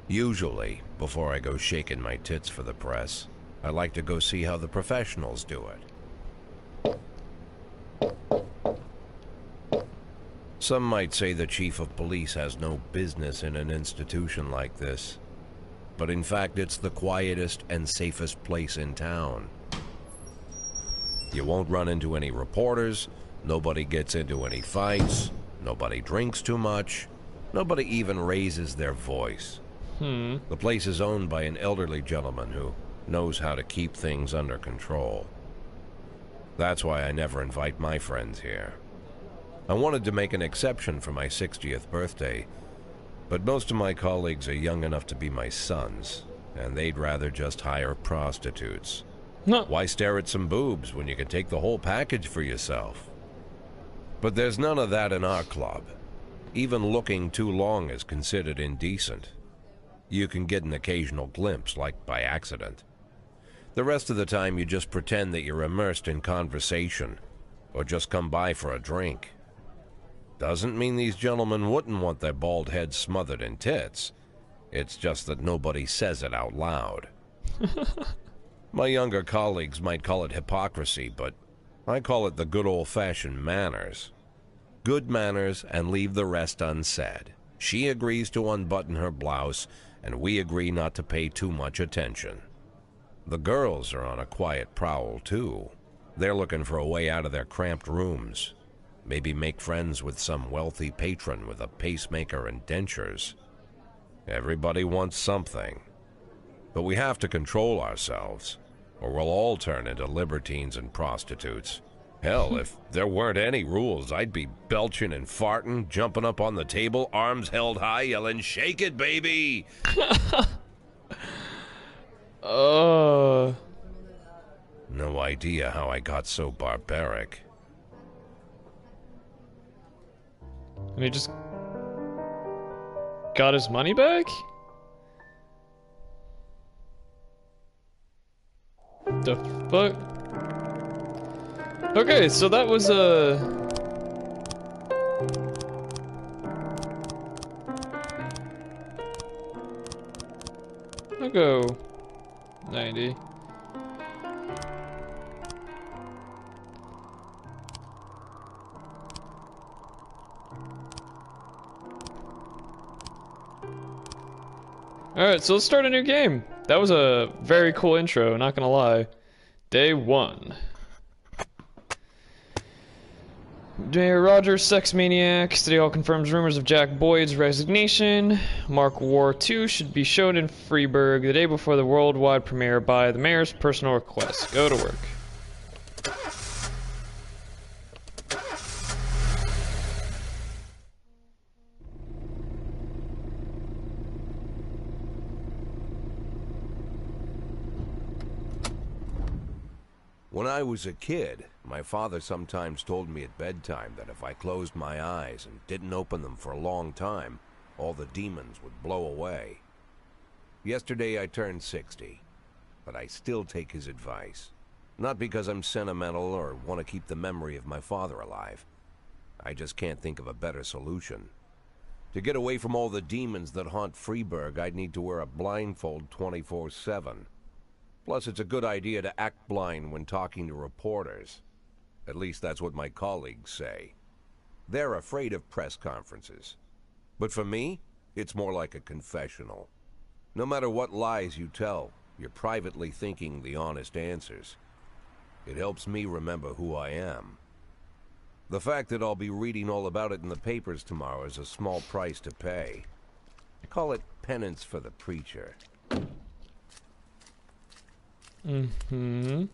Usually, before I go shaking my tits for the press, I like to go see how the professionals do it. Some might say the chief of police has no business in an institution like this, but in fact it's the quietest and safest place in town. You won't run into any reporters, nobody gets into any fights, nobody drinks too much, nobody even raises their voice. The place is owned by an elderly gentleman who knows how to keep things under control. That's why I never invite my friends here. I wanted to make an exception for my 60th birthday, but most of my colleagues are young enough to be my sons, and they'd rather just hire prostitutes. No. Why stare at some boobs when you can take the whole package for yourself? But there's none of that in our club. Even looking too long is considered indecent. You can get an occasional glimpse, like by accident. The rest of the time you just pretend that you're immersed in conversation, or just come by for a drink. Doesn't mean these gentlemen wouldn't want their bald heads smothered in tits. It's just that nobody says it out loud. My younger colleagues might call it hypocrisy, but I call it the good old-fashioned manners. Good manners and leave the rest unsaid. She agrees to unbutton her blouse, and we agree not to pay too much attention. The girls are on a quiet prowl, too. They're looking for a way out of their cramped rooms. Maybe make friends with some wealthy patron with a pacemaker and dentures. Everybody wants something. But we have to control ourselves, or we'll all turn into libertines and prostitutes. Hell, if there weren't any rules, I'd be belching and farting, jumping up on the table, arms held high, yelling, "Shake it, baby!" No idea how I got so barbaric. And he just got his money back? The fuck? Okay, so that was I'll go 90. Alright, so let's start a new game. That was a very cool intro, not gonna lie. Day 1. Mayor Rogers, sex maniac. City Hall confirms rumors of Jack Boyd's resignation. Mark War 2 should be shown in Freeburg the day before the worldwide premiere by the mayor's personal request. Go to work. When I was a kid, my father sometimes told me at bedtime that if I closed my eyes and didn't open them for a long time, all the demons would blow away. Yesterday I turned 60, but I still take his advice. Not because I'm sentimental or want to keep the memory of my father alive. I just can't think of a better solution. To get away from all the demons that haunt Freeburg, I'd need to wear a blindfold 24/7. Plus, it's a good idea to act blind when talking to reporters. At least that's what my colleagues say. They're afraid of press conferences. But for me, it's more like a confessional. No matter what lies you tell, you're privately thinking the honest answers. It helps me remember who I am. The fact that I'll be reading all about it in the papers tomorrow is a small price to pay. Call it penance for the preacher. Mm-hmm.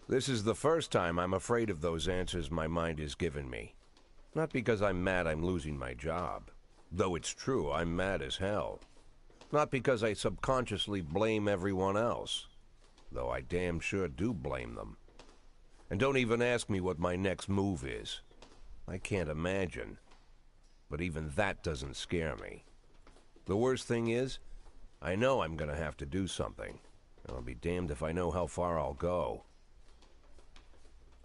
This is the first time I'm afraid of those answers my mind has given me. Not because I'm mad I'm losing my job. Though it's true, I'm mad as hell. Not because I subconsciously blame everyone else. Though I damn sure do blame them. And don't even ask me what my next move is. I can't imagine. But even that doesn't scare me. The worst thing is, I know I'm gonna have to do something. I'll be damned if I know how far I'll go.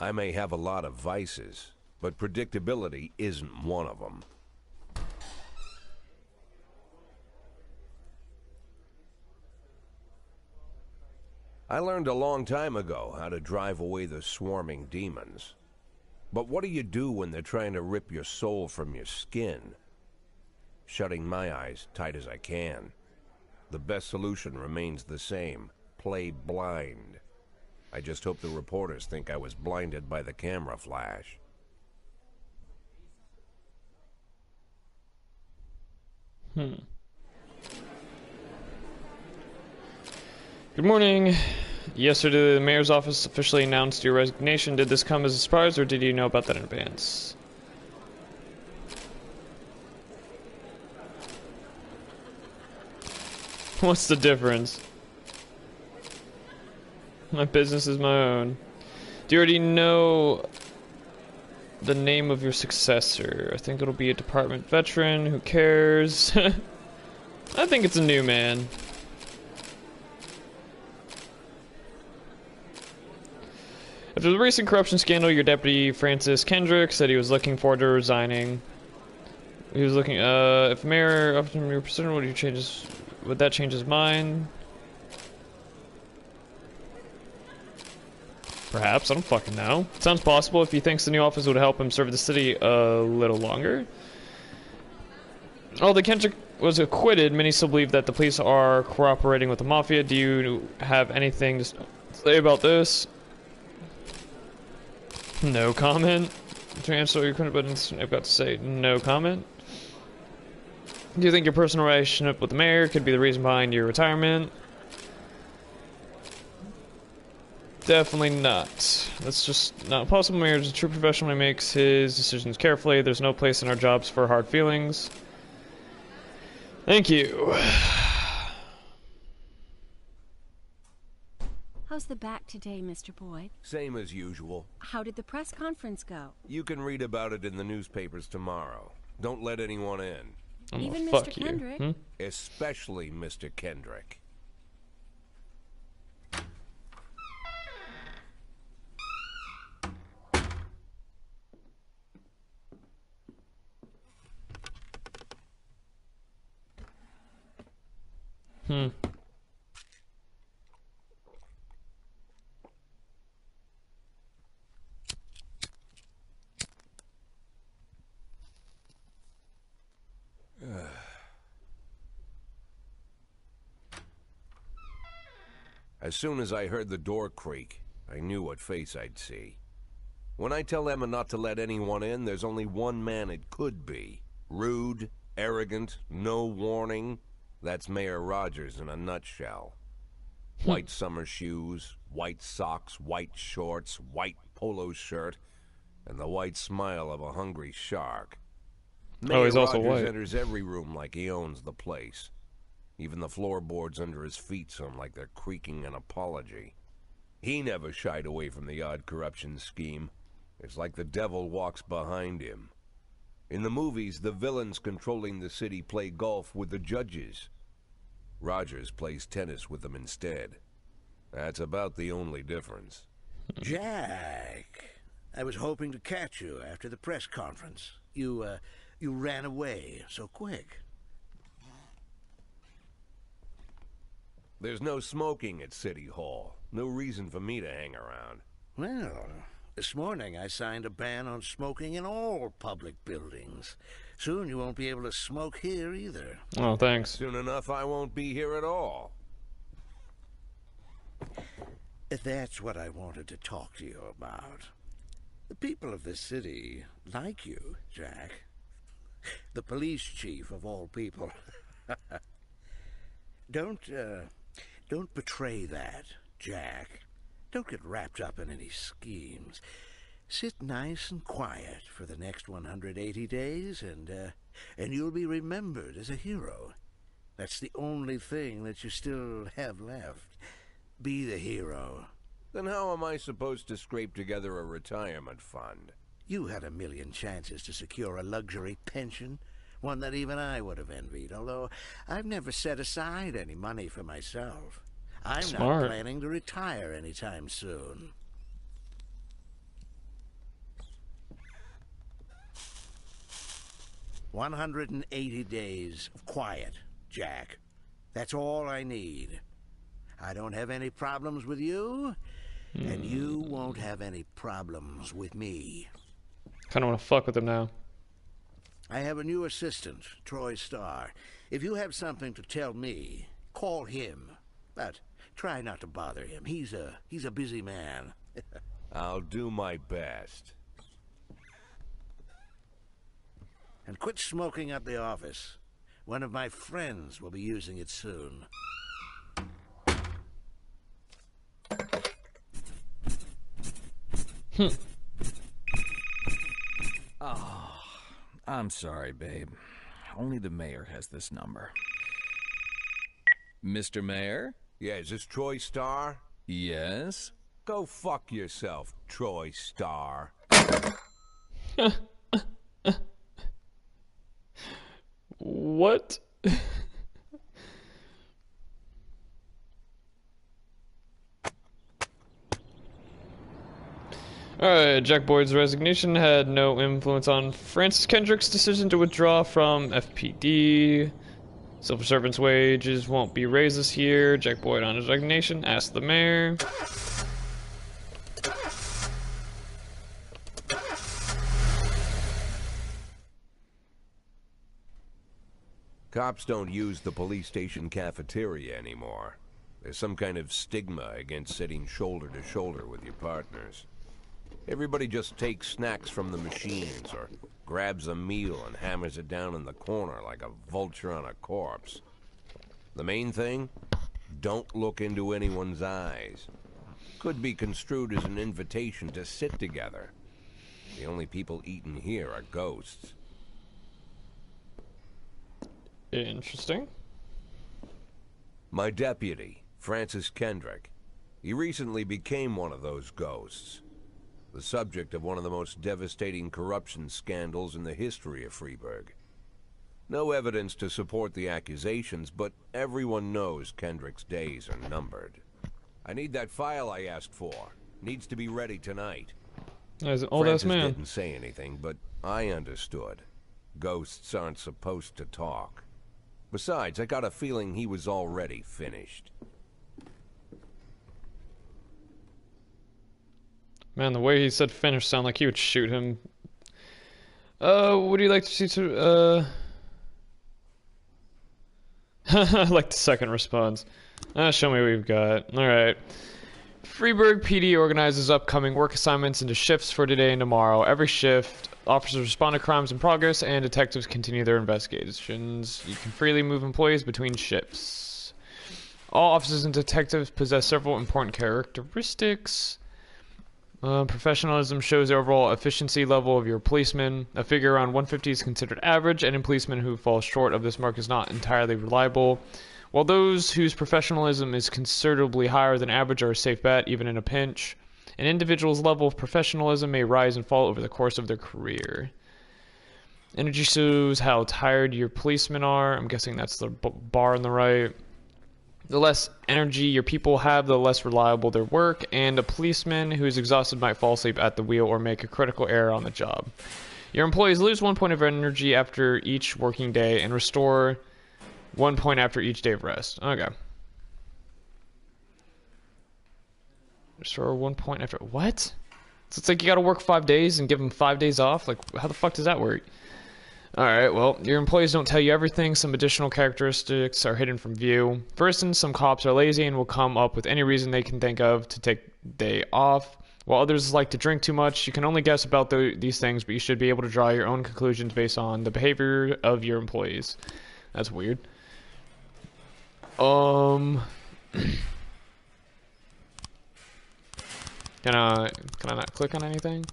I may have a lot of vices, but predictability isn't one of them. I learned a long time ago how to drive away the swarming demons. But what do you do when they're trying to rip your soul from your skin? Shutting my eyes tight as I can. The best solution remains the same. Play blind. I just hope the reporters think I was blinded by the camera flash. Good morning. Yesterday, the mayor's office officially announced your resignation. Did this come as a surprise, or did you know about that in advance? What's the difference? My business is my own. Do you already know the name of your successor? I think it'll be a department veteran. Who cares? I think it's a new man. After the recent corruption scandal, your deputy, Francis Kendrick, said he was looking forward to resigning. He was looking, if mayor up to your position, would that change his mind? Perhaps, I don't fucking know. Sounds possible if he thinks the new office would help him serve the city a little longer. Although Kendrick was acquitted, many still believe that the police are cooperating with the mafia. Do you have anything to say about this? No comment. To answer your question, but I've got to say no comment. Do you think your personal relationship with the mayor could be the reason behind your retirement? Definitely not. That's just not possible. Mayor is a true professional. He makes his decisions carefully. There's no place in our jobs for hard feelings. Thank you. How's the back today, Mr. Boyd? Same as usual. How did the press conference go? You can read about it in the newspapers tomorrow. Don't let anyone in. Even fuck Mr. you. Kendrick? Especially Mr. Kendrick. As soon as I heard the door creak, I knew what face I'd see. When I tell Emma not to let anyone in, there's only one man it could be. Rude, arrogant, no warning. That's Mayor Rogers in a nutshell. White summer shoes, white socks, white shorts, white polo shirt, and the white smile of a hungry shark. Mayor he's also Rogers white. enters every room like he owns the place. Even the floorboards under his feet sound like they're creaking an apology. He never shied away from the odd corruption scheme. It's like the devil walks behind him. In the movies, the villains controlling the city play golf with the judges. Rogers plays tennis with them instead. That's about the only difference. Jack, I was hoping to catch you after the press conference. You ran away so quick. There's no smoking at City Hall. No reason for me to hang around. Well, this morning I signed a ban on smoking in all public buildings. Soon you won't be able to smoke here either. Oh, thanks. Soon enough, I won't be here at all. That's what I wanted to talk to you about. The people of this city like you, Jack. The police chief of all people. Don't betray that, Jack. Don't get wrapped up in any schemes. Sit nice and quiet for the next 180 days, and you'll be remembered as a hero. That's the only thing that you still have left. Be the hero. Then how am I supposed to scrape together a retirement fund? You had a million chances to secure a luxury pension, one that even I would have envied, although I've never set aside any money for myself. I'm Smart. not planning to retire anytime soon. 180 days of quiet, Jack. That's all I need. I don't have any problems with you, and you won't have any problems with me. Kinda wanna fuck with him now. I have a new assistant, Troy Starr. If you have something to tell me, call him. But try not to bother him. He's a busy man. I'll do my best. And quit smoking up the office. One of my friends will be using it soon. Oh, I'm sorry, babe. Only the mayor has this number. Mr. Mayor? Yeah, is this Troy Starr? Yes? Go fuck yourself, Troy Starr. What? Alright, Jack Boyd's resignation had no influence on Francis Kendrick's decision to withdraw from FPD. Civil servants' wages won't be raised this year. Jack Boyd on his resignation asked the mayor. Cops don't use the police station cafeteria anymore. There's some kind of stigma against sitting shoulder to shoulder with your partners. Everybody just takes snacks from the machines or grabs a meal and hammers it down in the corner like a vulture on a corpse. The main thing? Don't look into anyone's eyes. Could be construed as an invitation to sit together. The only people eating here are ghosts. Interesting. My deputy, Francis Kendrick. He recently became one of those ghosts. The subject of one of the most devastating corruption scandals in the history of Freeburg. No evidence to support the accusations, but everyone knows Kendrick's days are numbered. I need that file I asked for. Needs to be ready tonight. As an old-ass Francis man. didn't say anything, but I understood. Ghosts aren't supposed to talk. Besides, I got a feeling he was already finished. Man, the way he said finish sounded like he would shoot him. Would you like to see to, I like the second response. Show me what we've got. Alright. Freeburg PD organizes upcoming work assignments into shifts for today and tomorrow. Every shift, officers respond to crimes in progress, and detectives continue their investigations. You can freely move employees between shifts. All officers and detectives possess several important characteristics. Professionalism shows the overall efficiency level of your policeman. A figure around 150 is considered average, and a policeman who falls short of this mark is not entirely reliable. While those whose professionalism is considerably higher than average are a safe bet, even in a pinch. An individual's level of professionalism may rise and fall over the course of their career. Energy shows how tired your policemen are. I'm guessing that's the bar on the right. The less energy your people have, the less reliable their work, and a policeman who is exhausted might fall asleep at the wheel or make a critical error on the job. Your employees lose 1 point of energy after each working day and restore 1 point after each day of rest. Okay. Restore 1 point after... What? So it's like you gotta work 5 days and give them 5 days off? Like, how the fuck does that work? Alright, well, your employees don't tell you everything. Some additional characteristics are hidden from view. For instance, some cops are lazy and will come up with any reason they can think of to take the day off. While others like to drink too much, you can only guess about these things, but you should be able to draw your own conclusions based on the behavior of your employees. That's weird. Can I not click on anything?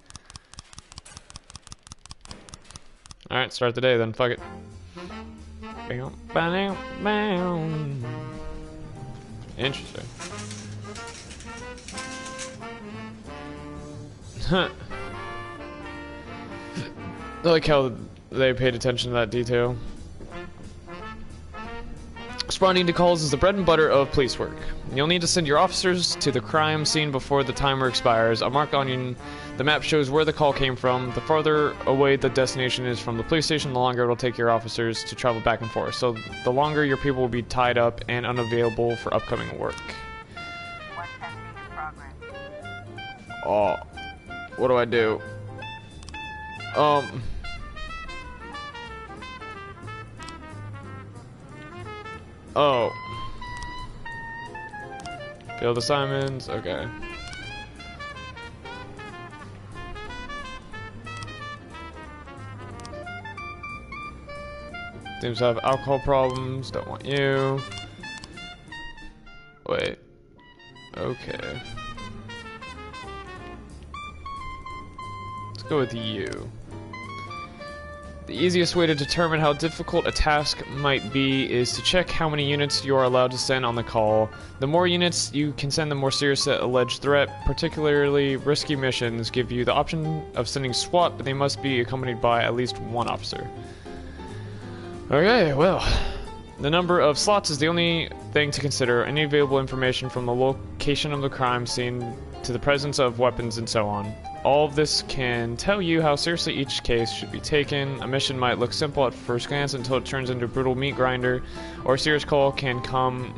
Alright, start the day then, fuck it. Interesting. I like how they paid attention to that detail. Responding to calls is the bread and butter of police work. You'll need to send your officers to the crime scene before the timer expires. A mark on the map shows where the call came from. The farther away the destination is from the police station, the longer it will take your officers to travel back and forth. So the longer your people will be tied up and unavailable for upcoming work. Oh, what do I do? Oh. Failed assignments, okay. Seems to have alcohol problems, don't want you. Wait. Okay. Let's go with you. The easiest way to determine how difficult a task might be is to check how many units you are allowed to send on the call. The more units you can send, the more serious the alleged threat. Particularly risky missions give you the option of sending SWAT, but they must be accompanied by at least one officer. Okay, well, the number of slots is the only thing to consider. Any available information from the location of the crime scene to the presence of weapons and so on. All of this can tell you how seriously each case should be taken. A mission might look simple at first glance until it turns into a brutal meat grinder, or a serious call can come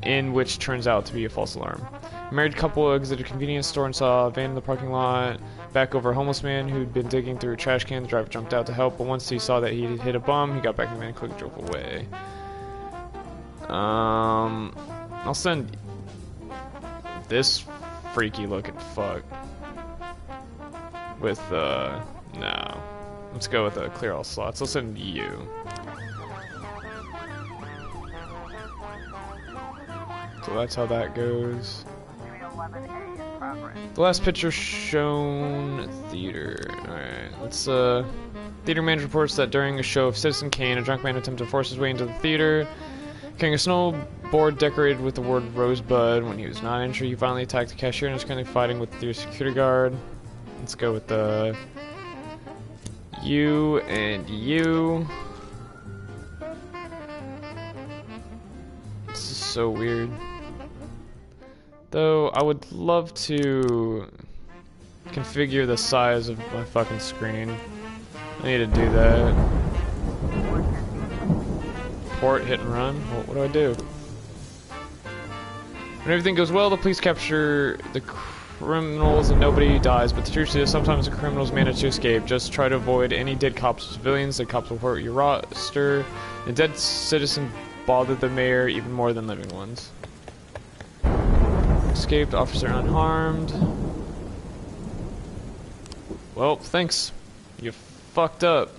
in which turns out to be a false alarm. A married couple exited a convenience store and saw a van in the parking lot. Back over a homeless man who'd been digging through a trash can. The driver jumped out to help, but once he saw that he had hit a bum, he got back in the van and quickly drove away. I'll send this freaky looking fuck with no. Let's go with clear all slots. I'll send you. So that's how that goes. The last picture shown theater. Alright, let's theater manager reports that during a show of Citizen Kane, a drunk man attempted to force his way into the theater, carrying a snowboard decorated with the word Rosebud. When he was not injured, he violently attacked the cashier and is currently fighting with the theater security guard. Let's go with the you and you. This is so weird. Though I would love to configure the size of my fucking screen. I need to do that. Port, hit and run. What do I do? When everything goes well, the police capture the criminals and nobody dies, but the truth is sometimes the criminals manage to escape. Just try to avoid any dead cops or civilians. The cops will hurt your roster. The dead citizen bothered the mayor even more than living ones. Escaped, officer unharmed. Well, thanks. You fucked up.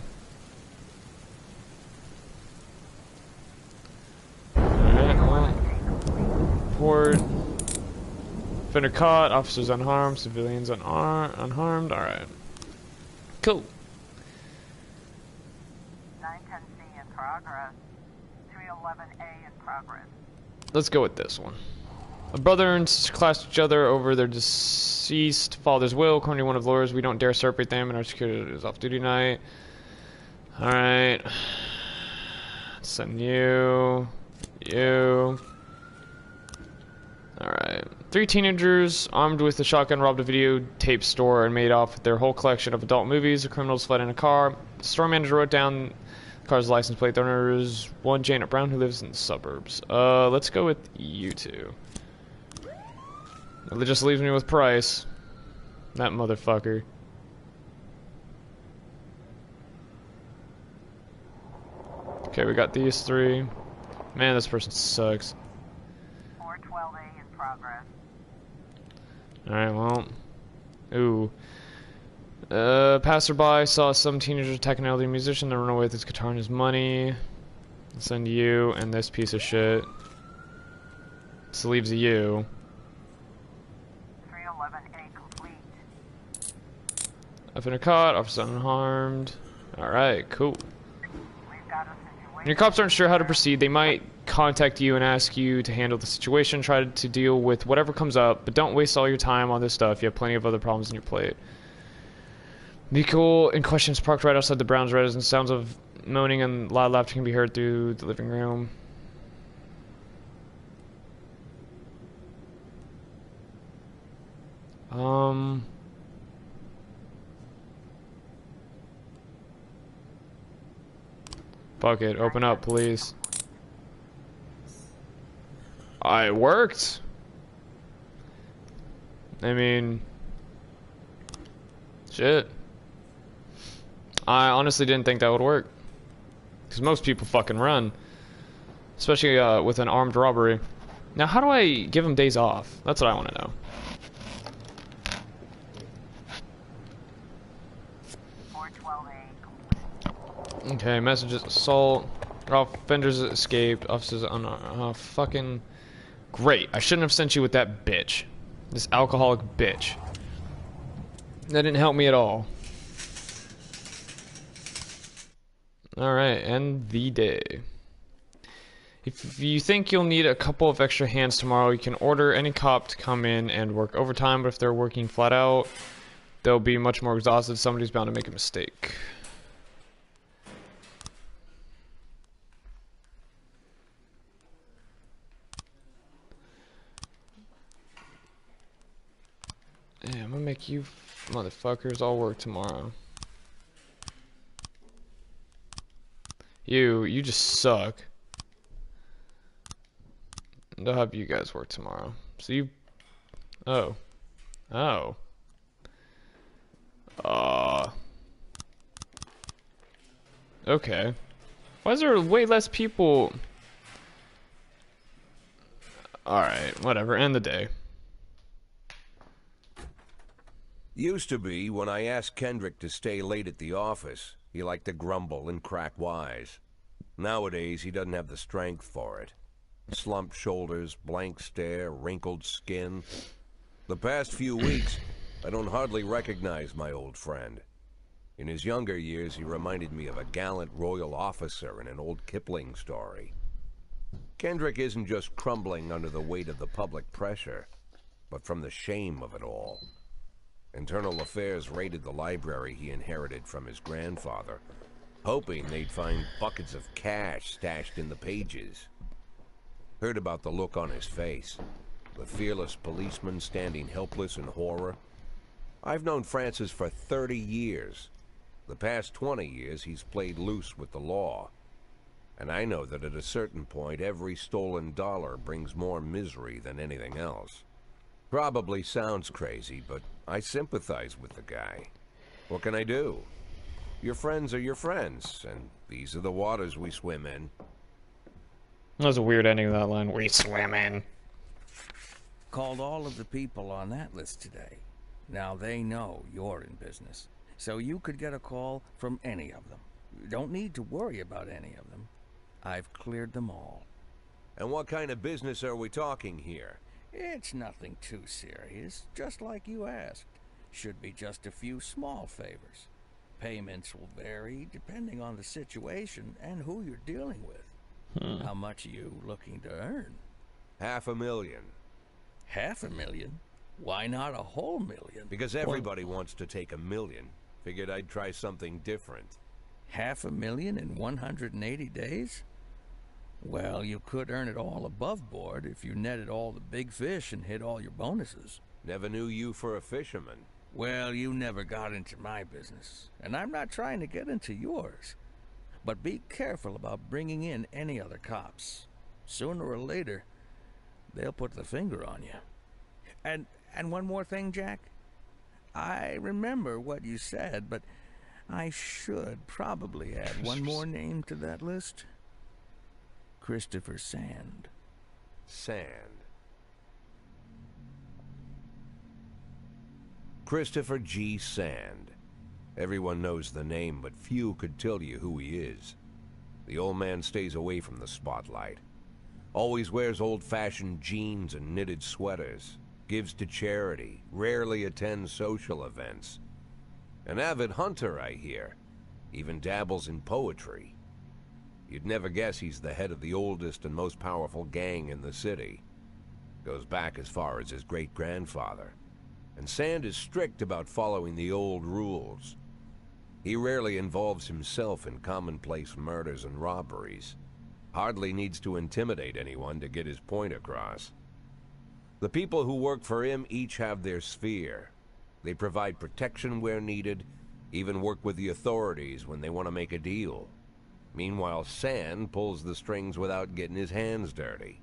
Alright, well. Report. Offender caught, officers unharmed, civilians unharmed. Alright. Cool. 910C in progress. 311A in progress. Let's go with this one. A brother and sister clashed each other over their deceased father's will. According to one of the lawyers, we don't dare separate them, and our security is off duty night. Alright. Send you. You. Alright. 3 teenagers armed with a shotgun robbed a videotape store and made off with their whole collection of adult movies. The criminals fled in a car. The store manager wrote down the car's license plate. The owner is one Janet Brown who lives in the suburbs. Let's go with you two. It just leaves me with Price. That motherfucker. Okay, we got these 3. Man, this person sucks. 412A in progress. Alright, well. Ooh. Passerby saw some teenager attack an elderly musician and run away with his guitar and his money. I'll send you and this piece of shit. This leaves you. 311A complete. Offender caught, officer unharmed. Alright, cool. We've got a situation. When your cops aren't sure how to proceed, they might contact you and ask you to handle the situation. Try to deal with whatever comes up, but don't waste all your time on this stuff. You have plenty of other problems on your plate. Vehicle in question is parked right outside the Browns' residence. Sounds of moaning and loud laughter can be heard through the living room. Fuck it, open up, please. It worked. I mean, shit. I honestly didn't think that would work. Because most people fucking run. Especially with an armed robbery. Now, how do I give them days off? That's what I want to know. 412A. Okay, messages, assault. Offenders escaped. Officers fucking... Great. I shouldn't have sent you with that bitch. This alcoholic bitch. That didn't help me at all. Alright, end the day. If you think you'll need a couple of extra hands tomorrow, you can order any cop to come in and work overtime, but if they're working flat out, they'll be much more exhausted. Somebody's bound to make a mistake. Yeah, I'm gonna make you motherfuckers all work tomorrow. You just suck. And I'll have you guys work tomorrow. So you... Oh. Oh. Okay. Why is there way less people? Alright, whatever. End the day. Used to be, when I asked Kendrick to stay late at the office, he liked to grumble and crack wise. Nowadays, he doesn't have the strength for it. Slumped shoulders, blank stare, wrinkled skin. The past few weeks, I don't hardly recognize my old friend. In his younger years, he reminded me of a gallant royal officer in an old Kipling story. Kendrick isn't just crumbling under the weight of the public pressure, but from the shame of it all. Internal Affairs raided the library he inherited from his grandfather, hoping they'd find buckets of cash stashed in the pages. Heard about the look on his face, the fearless policeman standing helpless in horror. I've known Francis for 30 years. The past 20 years he's played loose with the law. And I know that at a certain point every stolen dollar brings more misery than anything else. Probably sounds crazy, but I sympathize with the guy. What can I do? Your friends are your friends, and these are the waters we swim in. That was a weird ending of that line. We swim in. Called all of the people on that list today. Now they know you're in business, so you could get a call from any of them. You don't need to worry about any of them. I've cleared them all. And what kind of business are we talking here? It's nothing too serious, just like you asked. Should be just a few small favors. Payments will vary depending on the situation and who you're dealing with. How much are you looking to earn? $500,000. $500,000? Why not a whole million? Because everybody wants to take $1 million. Figured I'd try something different. $500,000 in 180 days? Well, you could earn it all above board if you netted all the big fish and hit all your bonuses. Never knew you for a fisherman. Well, you never got into my business, and I'm not trying to get into yours. But be careful about bringing in any other cops. Sooner or later, they'll put the finger on you. And one more thing, Jack. I remember what you said, but I should probably add one more name to that list. Christopher Sand. Sand. Christopher G. Sand. Everyone knows the name, but few could tell you who he is. The old man stays away from the spotlight. Always wears old-fashioned jeans and knitted sweaters. Gives to charity. Rarely attends social events. An avid hunter, I hear. Even dabbles in poetry. You'd never guess he's the head of the oldest and most powerful gang in the city. Goes back as far as his great-grandfather. And Sand is strict about following the old rules. He rarely involves himself in commonplace murders and robberies. Hardly needs to intimidate anyone to get his point across. The people who work for him each have their sphere. They provide protection where needed, even work with the authorities when they want to make a deal. Meanwhile, Sand pulls the strings without getting his hands dirty.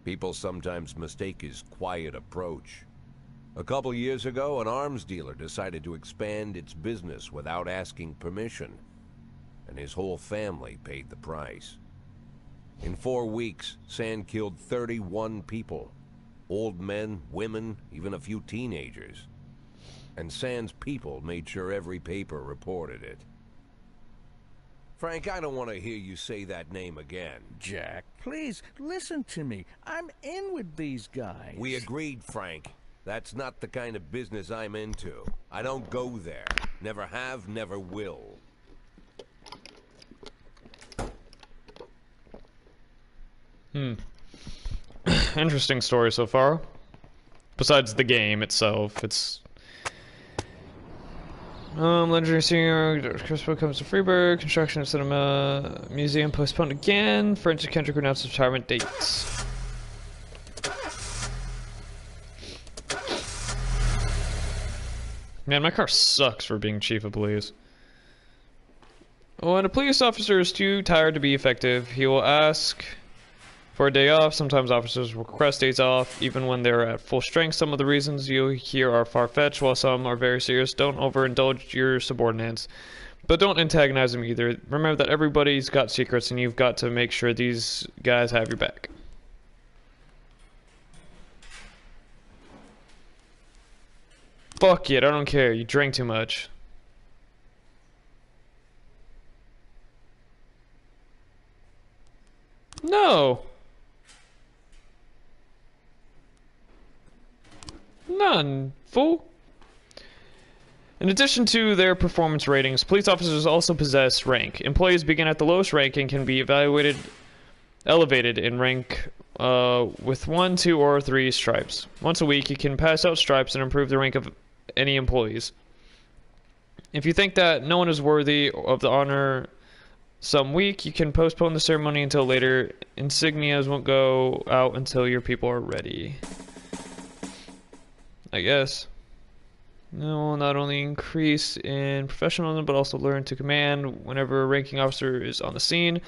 People sometimes mistake his quiet approach. A couple years ago, an arms dealer decided to expand its business without asking permission, and his whole family paid the price. In 4 weeks, Sand killed 31 people. Old men, women, even a few teenagers. And Sand's people made sure every paper reported it. Frank, I don't want to hear you say that name again. Jack, please, listen to me. I'm in with these guys. We agreed, Frank. That's not the kind of business I'm into. I don't go there. Never have, never will. Interesting story so far. Besides the game itself, it's... legendary singer Chris comes to Freeburg. Construction of Cinema Museum postponed again. Francis Kendrick announced retirement dates. Man, my car sucks for being chief of police. When a police officer is too tired to be effective, he will ask for a day off. Sometimes officers will request days off, even when they're at full strength. Some of the reasons you hear are far-fetched, while some are very serious. Don't overindulge your subordinates, but don't antagonize them either. Remember that everybody's got secrets, and you've got to make sure these guys have your back. Fuck it, I don't care. You drink too much. No. None, fool. In addition to their performance ratings, police officers also possess rank. Employees begin at the lowest rank and can be elevated in rank with 1, 2, or 3 stripes. Once a week, you can pass out stripes and improve the rank of any employees. If you think that no one is worthy of the honor some week, you can postpone the ceremony until later. Insignias won't go out until your people are ready. I guess. It will not only increase in professionalism, but also learn to command whenever a ranking officer is on the scene.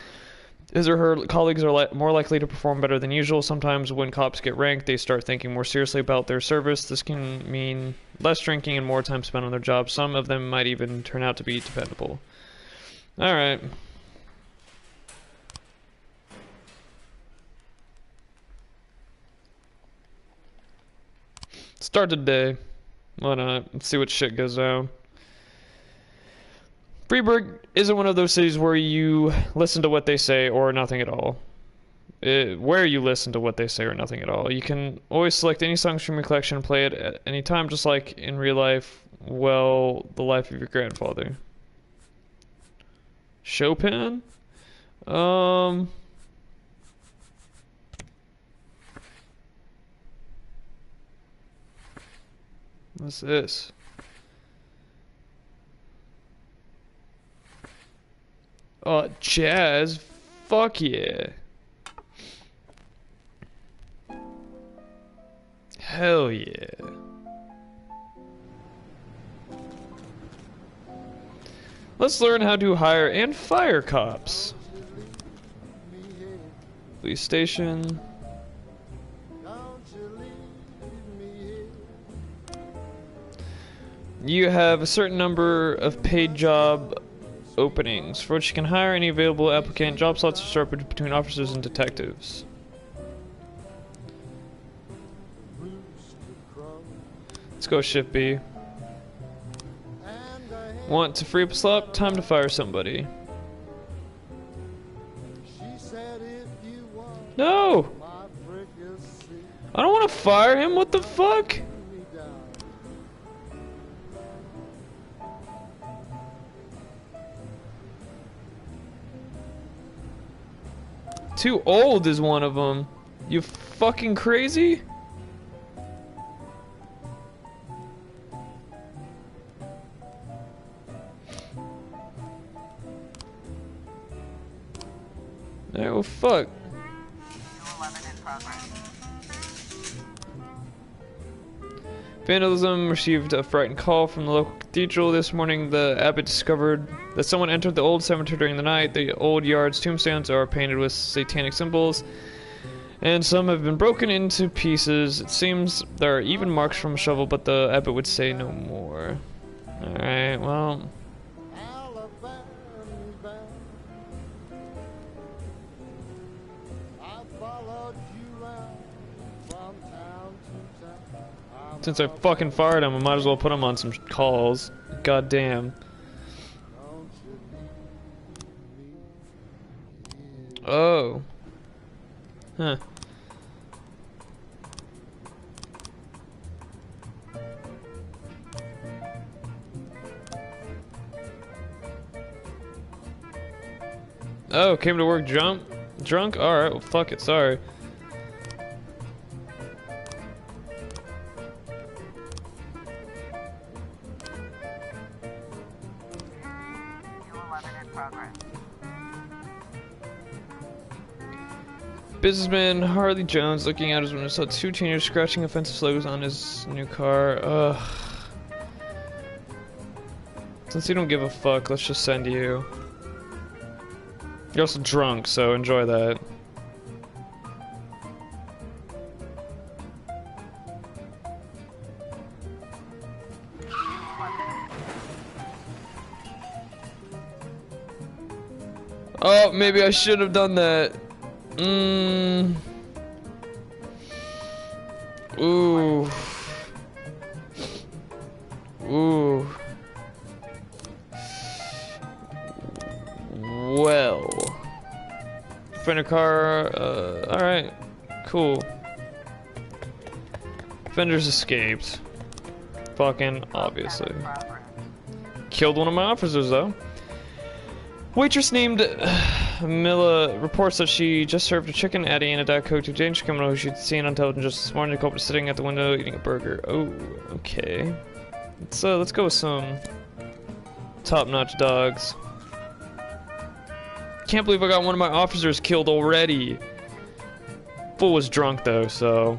His or her colleagues are more likely to perform better than usual. Sometimes when cops get ranked, they start thinking more seriously about their service. This can mean less drinking and more time spent on their jobs. Some of them might even turn out to be dependable. Alright. Start the day. Why not? Let's see what shit goes down. Freeburg isn't one of those cities where you listen to what they say or nothing at all. Where you listen to what they say or nothing at all. You can always select any songs from your collection and play it at any time, just like in real life. Well, the life of your grandfather. Chopin? What's this? Oh, jazz? Fuck yeah. Hell yeah. Let's learn how to hire and fire cops. Police station. You have a certain number of paid job openings for which you can hire any available applicant. Job slots are separate between officers and detectives. Let's go shift B. Want to free up a slot? Time to fire somebody. No! I don't want to fire him, what the fuck? Too old is one of them. You fucking crazy? Oh fuck. 211 in progress. Vandalism received a frightened call from the local cathedral. This morning, the abbot discovered that someone entered the old cemetery during the night. The old yard's tombstones are painted with satanic symbols, and some have been broken into pieces. It seems there are even marks from a shovel, but the abbot would say no more. Alright, well... Since I fucking fired him, I might as well put him on some calls. God damn. Oh. Huh. Oh, came to work drunk? Alright, well fuck it, sorry. Businessman Harley Jones looking out his window saw two teenagers scratching offensive slogans on his new car. Ugh. Since you don't give a fuck, let's just send you. You're also drunk, so enjoy that. Oh, maybe I should have done that. Ooh. Ooh. Well. Fender car, alright. Cool. Fender's escaped. Fucking obviously. Killed one of my officers though. Waitress named Mila reports that she just served a chicken Eddie and a Diet Coke to a dangerous criminal who she'd seen on television just this morning. The culprit sitting at the window eating a burger. Oh, okay. Let's go with some top-notch dogs. Can't believe I got one of my officers killed already. Fool was drunk though, so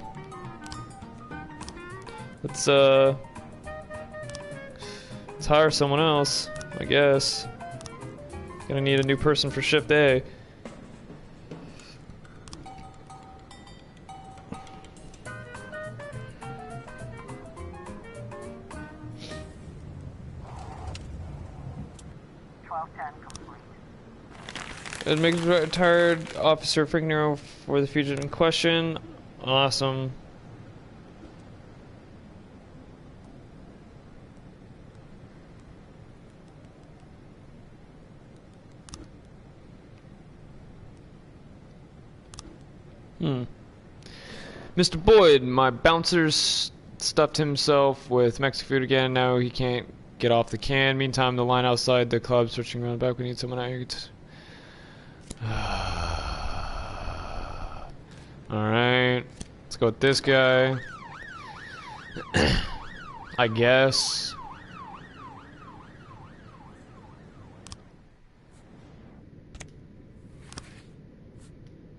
let's hire someone else, I guess. Gonna need a new person for shift A. It makes a retired officer freaking hero for the fugitive in question. Awesome. Mr. Boyd, my bouncer's stuffed himself with Mexican food again. Now he can't get off the can. Meantime, the line outside the club searching around the back. We need someone out here. Alright. Let's go with this guy. I guess.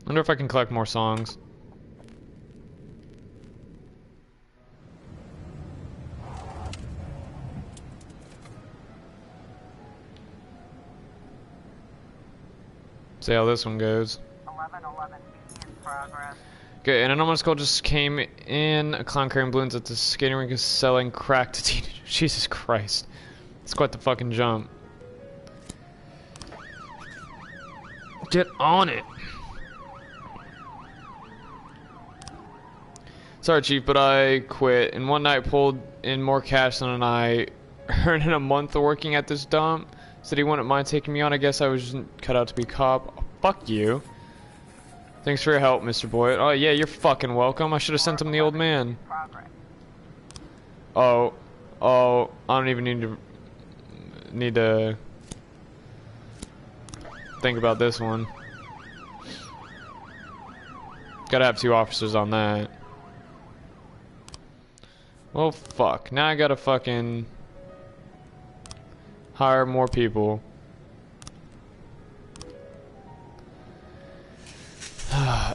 Wonder if I can collect more songs. See how this one goes. 1111B in progress. Okay, an anonymous call just came in. A clown carrying balloons at the skating rink is selling crack to teenagers. Jesus Christ. It's quite the fucking jump. Get on it. Sorry, Chief, but I quit. And one night pulled in more cash than I earned in a month of working at this dump. Said he wouldn't mind taking me on. I guess I was cut out to be a cop. Oh, fuck you. Thanks for your help, Mr. Boyd. Oh, yeah, you're fucking welcome. I should have sent him the old man. Oh, I don't even need to think about this one. Gotta have 2 officers on that. Well, fuck. Now I gotta fucking hire more people.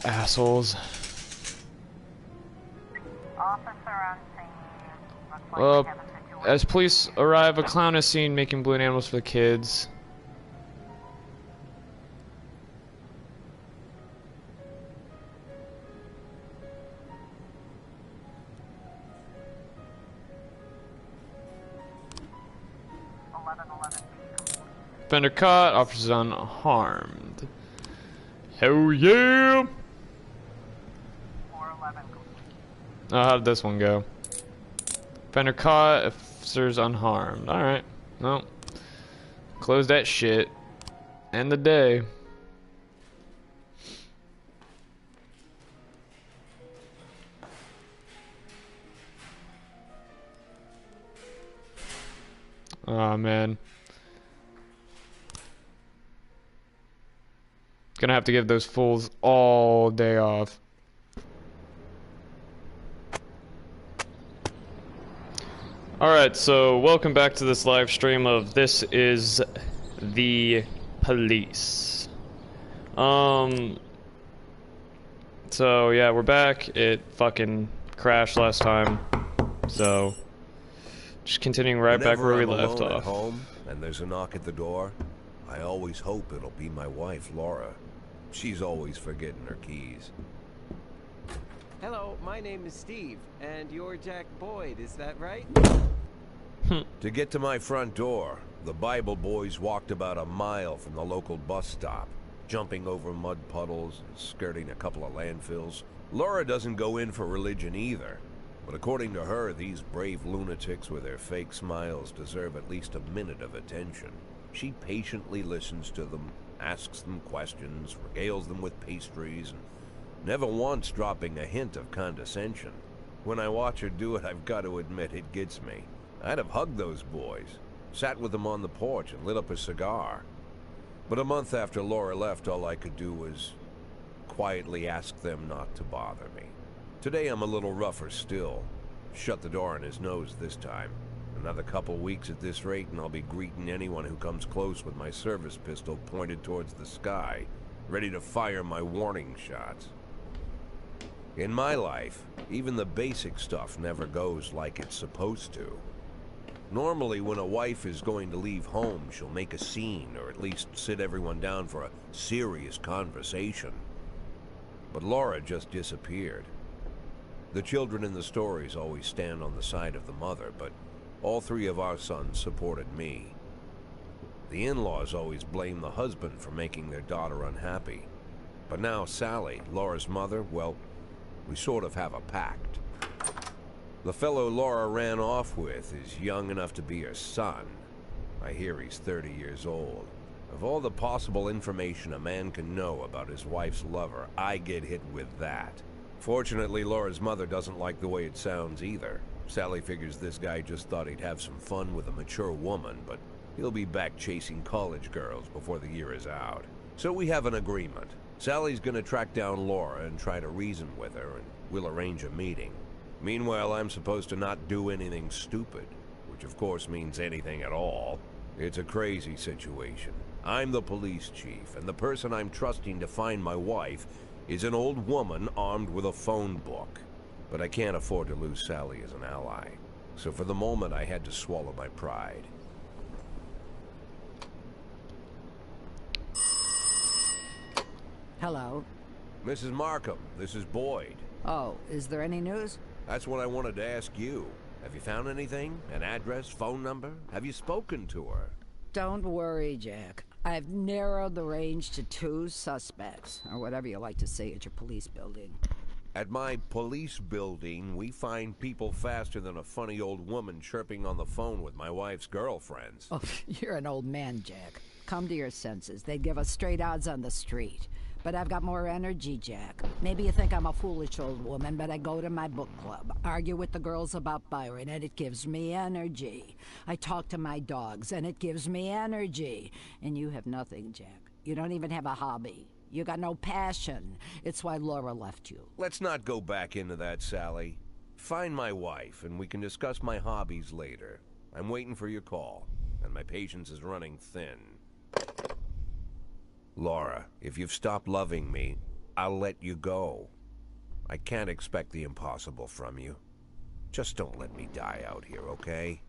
Assholes. Officer on scene. Looks like we have a situation. As police arrive, a clown is seen making balloon animals for the kids. Fender caught, officers unharmed. Hell yeah! 411 complete. Oh, how did this one go? Fender caught, officers unharmed. Alright, well, close that shit. End the day. Oh man. Gonna have to give those fools all day off. Alright, so welcome back to this live stream of This Is the Police. So yeah, we're back. It fucking crashed last time. So just continuing right back where we left Whenever I'm alone off. at home and there's a knock at the door, I always hope it'll be my wife, Laura. She's always forgetting her keys. Hello, my name is Steve, and you're Jack Boyd, is that right? To get to my front door, the Bible boys walked about a mile from the local bus stop, jumping over mud puddles and skirting a couple of landfills. Laura doesn't go in for religion either, but according to her, these brave lunatics with their fake smiles deserve at least a minute of attention. She patiently listens to them, asks them questions, regales them with pastries, and never once dropping a hint of condescension. When I watch her do it, I've got to admit it gets me. I'd have hugged those boys, sat with them on the porch and lit up a cigar. But a month after Laura left, all I could do was quietly ask them not to bother me. Today I'm a little rougher still. Shut the door on his nose this time. Another couple weeks at this rate and I'll be greeting anyone who comes close with my service pistol pointed towards the sky, ready to fire my warning shots. In my life, even the basic stuff never goes like it's supposed to. Normally, when a wife is going to leave home, she'll make a scene, or at least sit everyone down for a serious conversation. But Laura just disappeared. The children in the stories always stand on the side of the mother, but all three of our sons supported me. The in-laws always blame the husband for making their daughter unhappy. But now Sally, Laura's mother, well, we sort of have a pact. The fellow Laura ran off with is young enough to be her son. I hear he's 30 years old. Of all the possible information a man can know about his wife's lover, I get hit with that. Fortunately, Laura's mother doesn't like the way it sounds either. Sally figures this guy just thought he'd have some fun with a mature woman, but he'll be back chasing college girls before the year is out. So we have an agreement. Sally's gonna track down Laura and try to reason with her, and we'll arrange a meeting. Meanwhile, I'm supposed to not do anything stupid, which of course means anything at all. It's a crazy situation. I'm the police chief, and the person I'm trusting to find my wife is an old woman armed with a phone book. But I can't afford to lose Sally as an ally. So for the moment, I had to swallow my pride. Hello. Mrs. Markham, this is Boyd. Oh, is there any news? That's what I wanted to ask you. Have you found anything? An address, phone number? Have you spoken to her? Don't worry, Jack. I've narrowed the range to 2 suspects, or whatever you like to say at your police building. At my police building, we find people faster than a funny old woman chirping on the phone with my wife's girlfriends. Oh, you're an old man, Jack. Come to your senses. They'd give us straight odds on the street. But I've got more energy, Jack. Maybe you think I'm a foolish old woman, but I go to my book club, argue with the girls about Byron, and it gives me energy. I talk to my dogs, and it gives me energy. And you have nothing, Jack. You don't even have a hobby. You got no passion. It's why Laura left you. Let's not go back into that, Sally. Find my wife, and we can discuss my hobbies later. I'm waiting for your call, and my patience is running thin. Laura, if you've stopped loving me, I'll let you go. I can't expect the impossible from you. Just don't let me die out here, okay?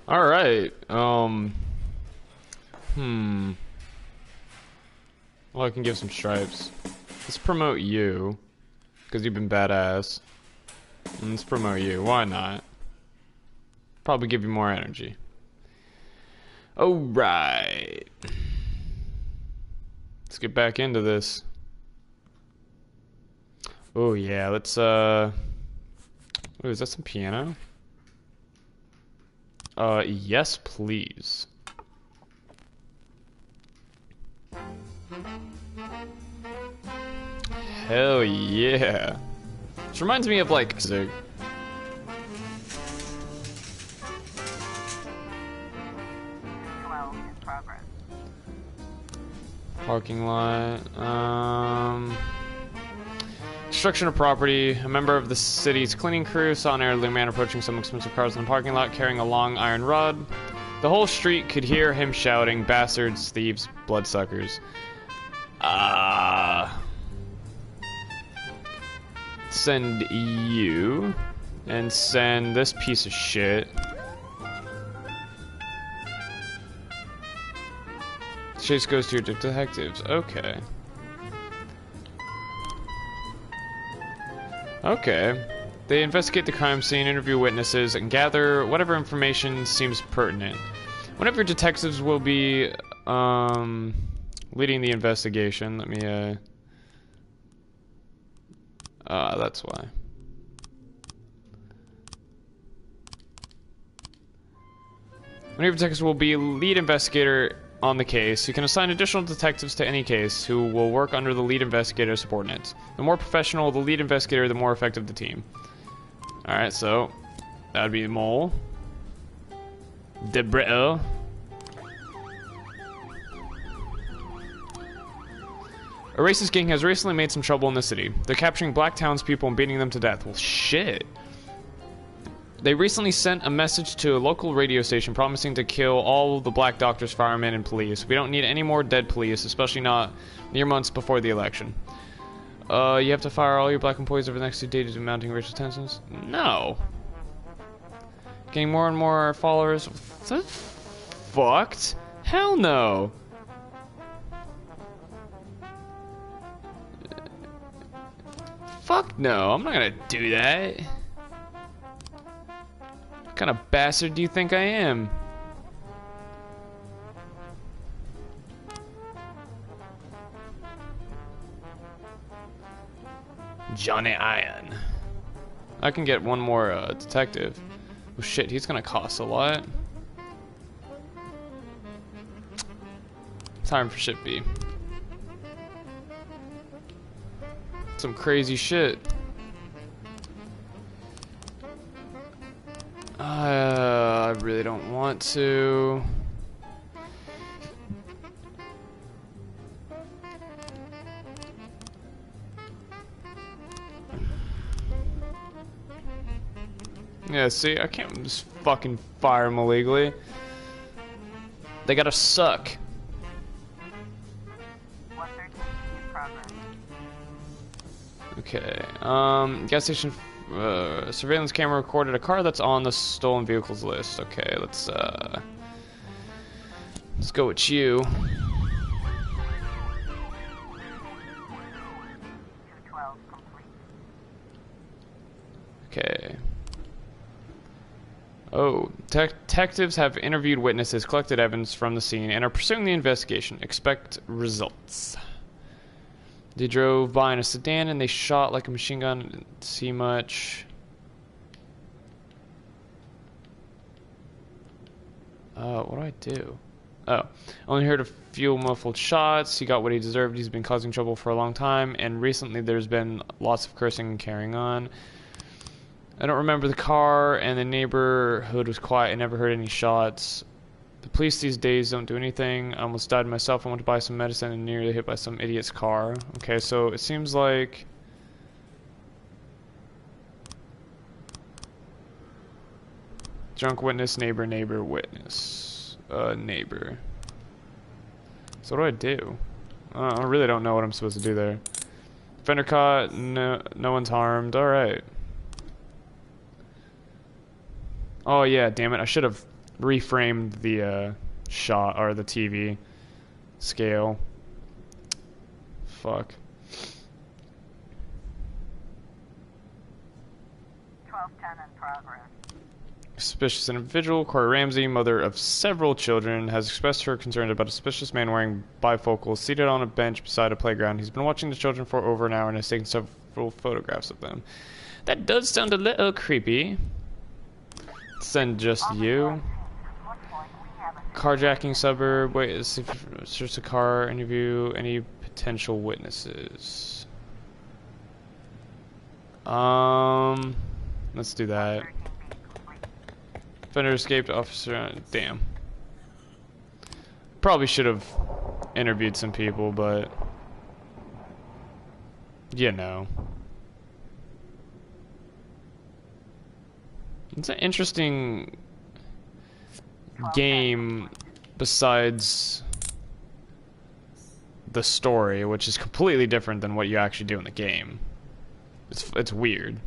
All right. Well, I can give some stripes. Let's promote you, because you've been badass. And let's promote you. Why not? Probably give you more energy. All right. Let's get back into this. Oh yeah, let's Ooh, is that some piano? Yes, please. Hell yeah. This reminds me of like Zig. B12 in progress. Parking lot. Destruction of property. A member of the city's cleaning crew saw an elderly man approaching some expensive cars in the parking lot carrying a long iron rod. The whole street could hear him shouting, "Bastards, thieves, bloodsuckers." Send you. And send this piece of shit. Chase goes to your detectives. Okay. Okay. They investigate the crime scene, interview witnesses, and gather whatever information seems pertinent. One of your detectives will be leading the investigation. Let me that's why. One of your detectives will be lead investigator on the case. You can assign additional detectives to any case who will work under the lead investigator subordinates. The more professional the lead investigator, the more effective the team. Alright, so that would be Mole. Debrito. A racist gang has recently made some trouble in the city. They're capturing black townspeople and beating them to death. Well, shit. They recently sent a message to a local radio station promising to kill all the black doctors, firemen, and police. We don't need any more dead police, especially not mere months before the election. You have to fire all your black employees over the next 2 days of mounting racial tensions? No. Getting more and more followers? That's fucked. Hell no. Fuck no, I'm not gonna do that. What kind of bastard do you think I am? Johnny Iron. I can get one more detective. Oh shit, he's gonna cost a lot. Time for shit B. Some crazy shit. I really don't want to. Yeah, see, I can't just fucking fire them illegally. They gotta suck. 113 in progress. Okay, gas station, surveillance camera recorded a car that's on the stolen vehicles list. Okay, let's go with you. 212 complete. Okay. Oh, detectives have interviewed witnesses, collected evidence from the scene, and are pursuing the investigation. Expect results. They drove by in a sedan and they shot like a machine gun. Didn't see much. What do I do? Oh, only heard a few muffled shots. He got what he deserved. He's been causing trouble for a long time, and recently there's been lots of cursing and carrying on. I don't remember the car, and the neighborhood was quiet. I never heard any shots. The police these days don't do anything. I almost died myself. I went to buy some medicine and nearly hit by some idiot's car. Okay, so it seems like... Drunk witness, neighbor, neighbor, witness. Neighbor. So what do? I really don't know what I'm supposed to do there. Fender caught, no one's harmed. Alright. Oh yeah, damn it. I should have reframed the shot, or the TV scale. Fuck. 1210 in progress. Suspicious individual, Corey Ramsey, mother of several children, has expressed her concern about a suspicious man wearing bifocals seated on a bench beside a playground. He's been watching the children for over an hour and has taken several photographs of them. That does sound a little creepy. Send just you. Carjacking suburb. Wait, let's see if search the car. Interview any potential witnesses. Let's do that. Fender escaped officer. Damn. Probably should have interviewed some people, but you know. It's an interesting game besides the story, which is completely different than what you actually do in the game. It's weird.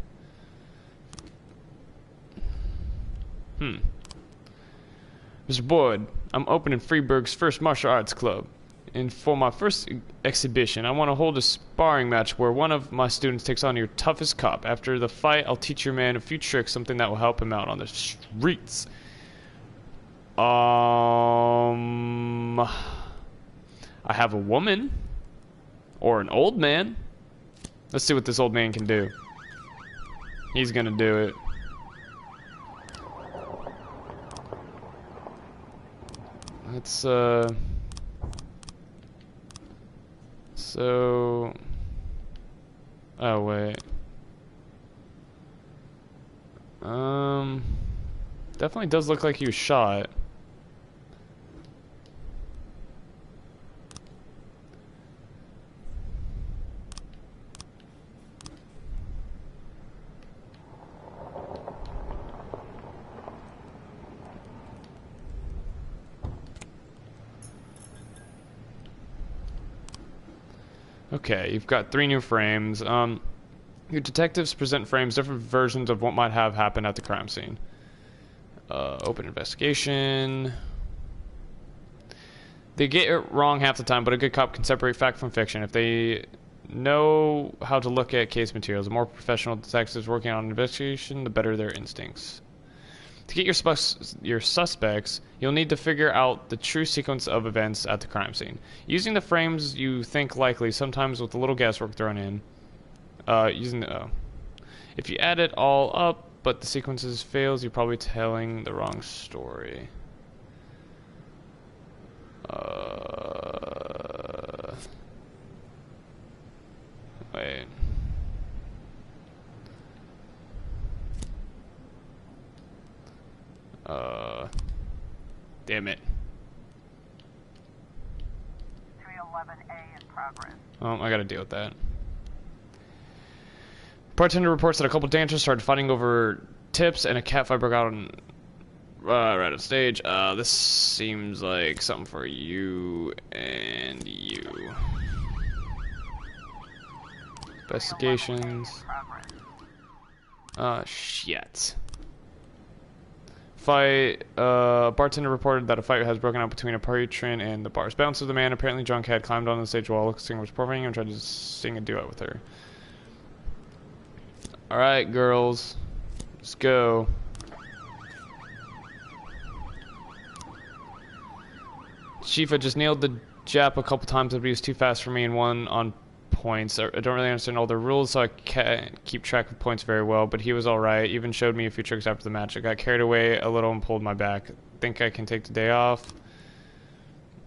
Mr. Boyd, I'm opening Freeburg's first martial arts club. And for my first exhibition, I want to hold a sparring match where one of my students takes on your toughest cop. After the fight, I'll teach your man a few tricks, something that will help him out on the streets. I have a woman. Or an old man. Let's see what this old man can do. He's gonna do it. Let's, so... Oh, wait. Definitely does look like he was shot. Okay, you've got 3 new frames. Your detectives present frames, different versions of what might have happened at the crime scene. Open investigation. They get it wrong half the time, but a good cop can separate fact from fiction. If they know how to look at case materials, the more professional detectives working on an investigation, the better their instincts. To get your suspects, you'll need to figure out the true sequence of events at the crime scene. Using the frames you think likely, sometimes with a little guesswork thrown in. If you add it all up, but the sequences fails, you're probably telling the wrong story. Wait. Damn it. 311A in progress. I gotta deal with that. Bartender reports that a couple dancers started fighting over tips and a cat fight broke out on right on stage. This seems like something for you and you. Investigations. Shit. Fight. Bartender reported that a fight has broken out between a patron and the bar's bouncer. The man, apparently drunk, had climbed on the stage while the singer was performing and tried to sing a duet with her. Alright, girls. Let's go. Chief, I just nailed the Jap a couple times, but he was too fast for me and won on points. I don't really understand all the rules, so I can't keep track of points very well, but he was alright. Even showed me a few tricks after the match. I got carried away a little and pulled my back. Think I can take the day off?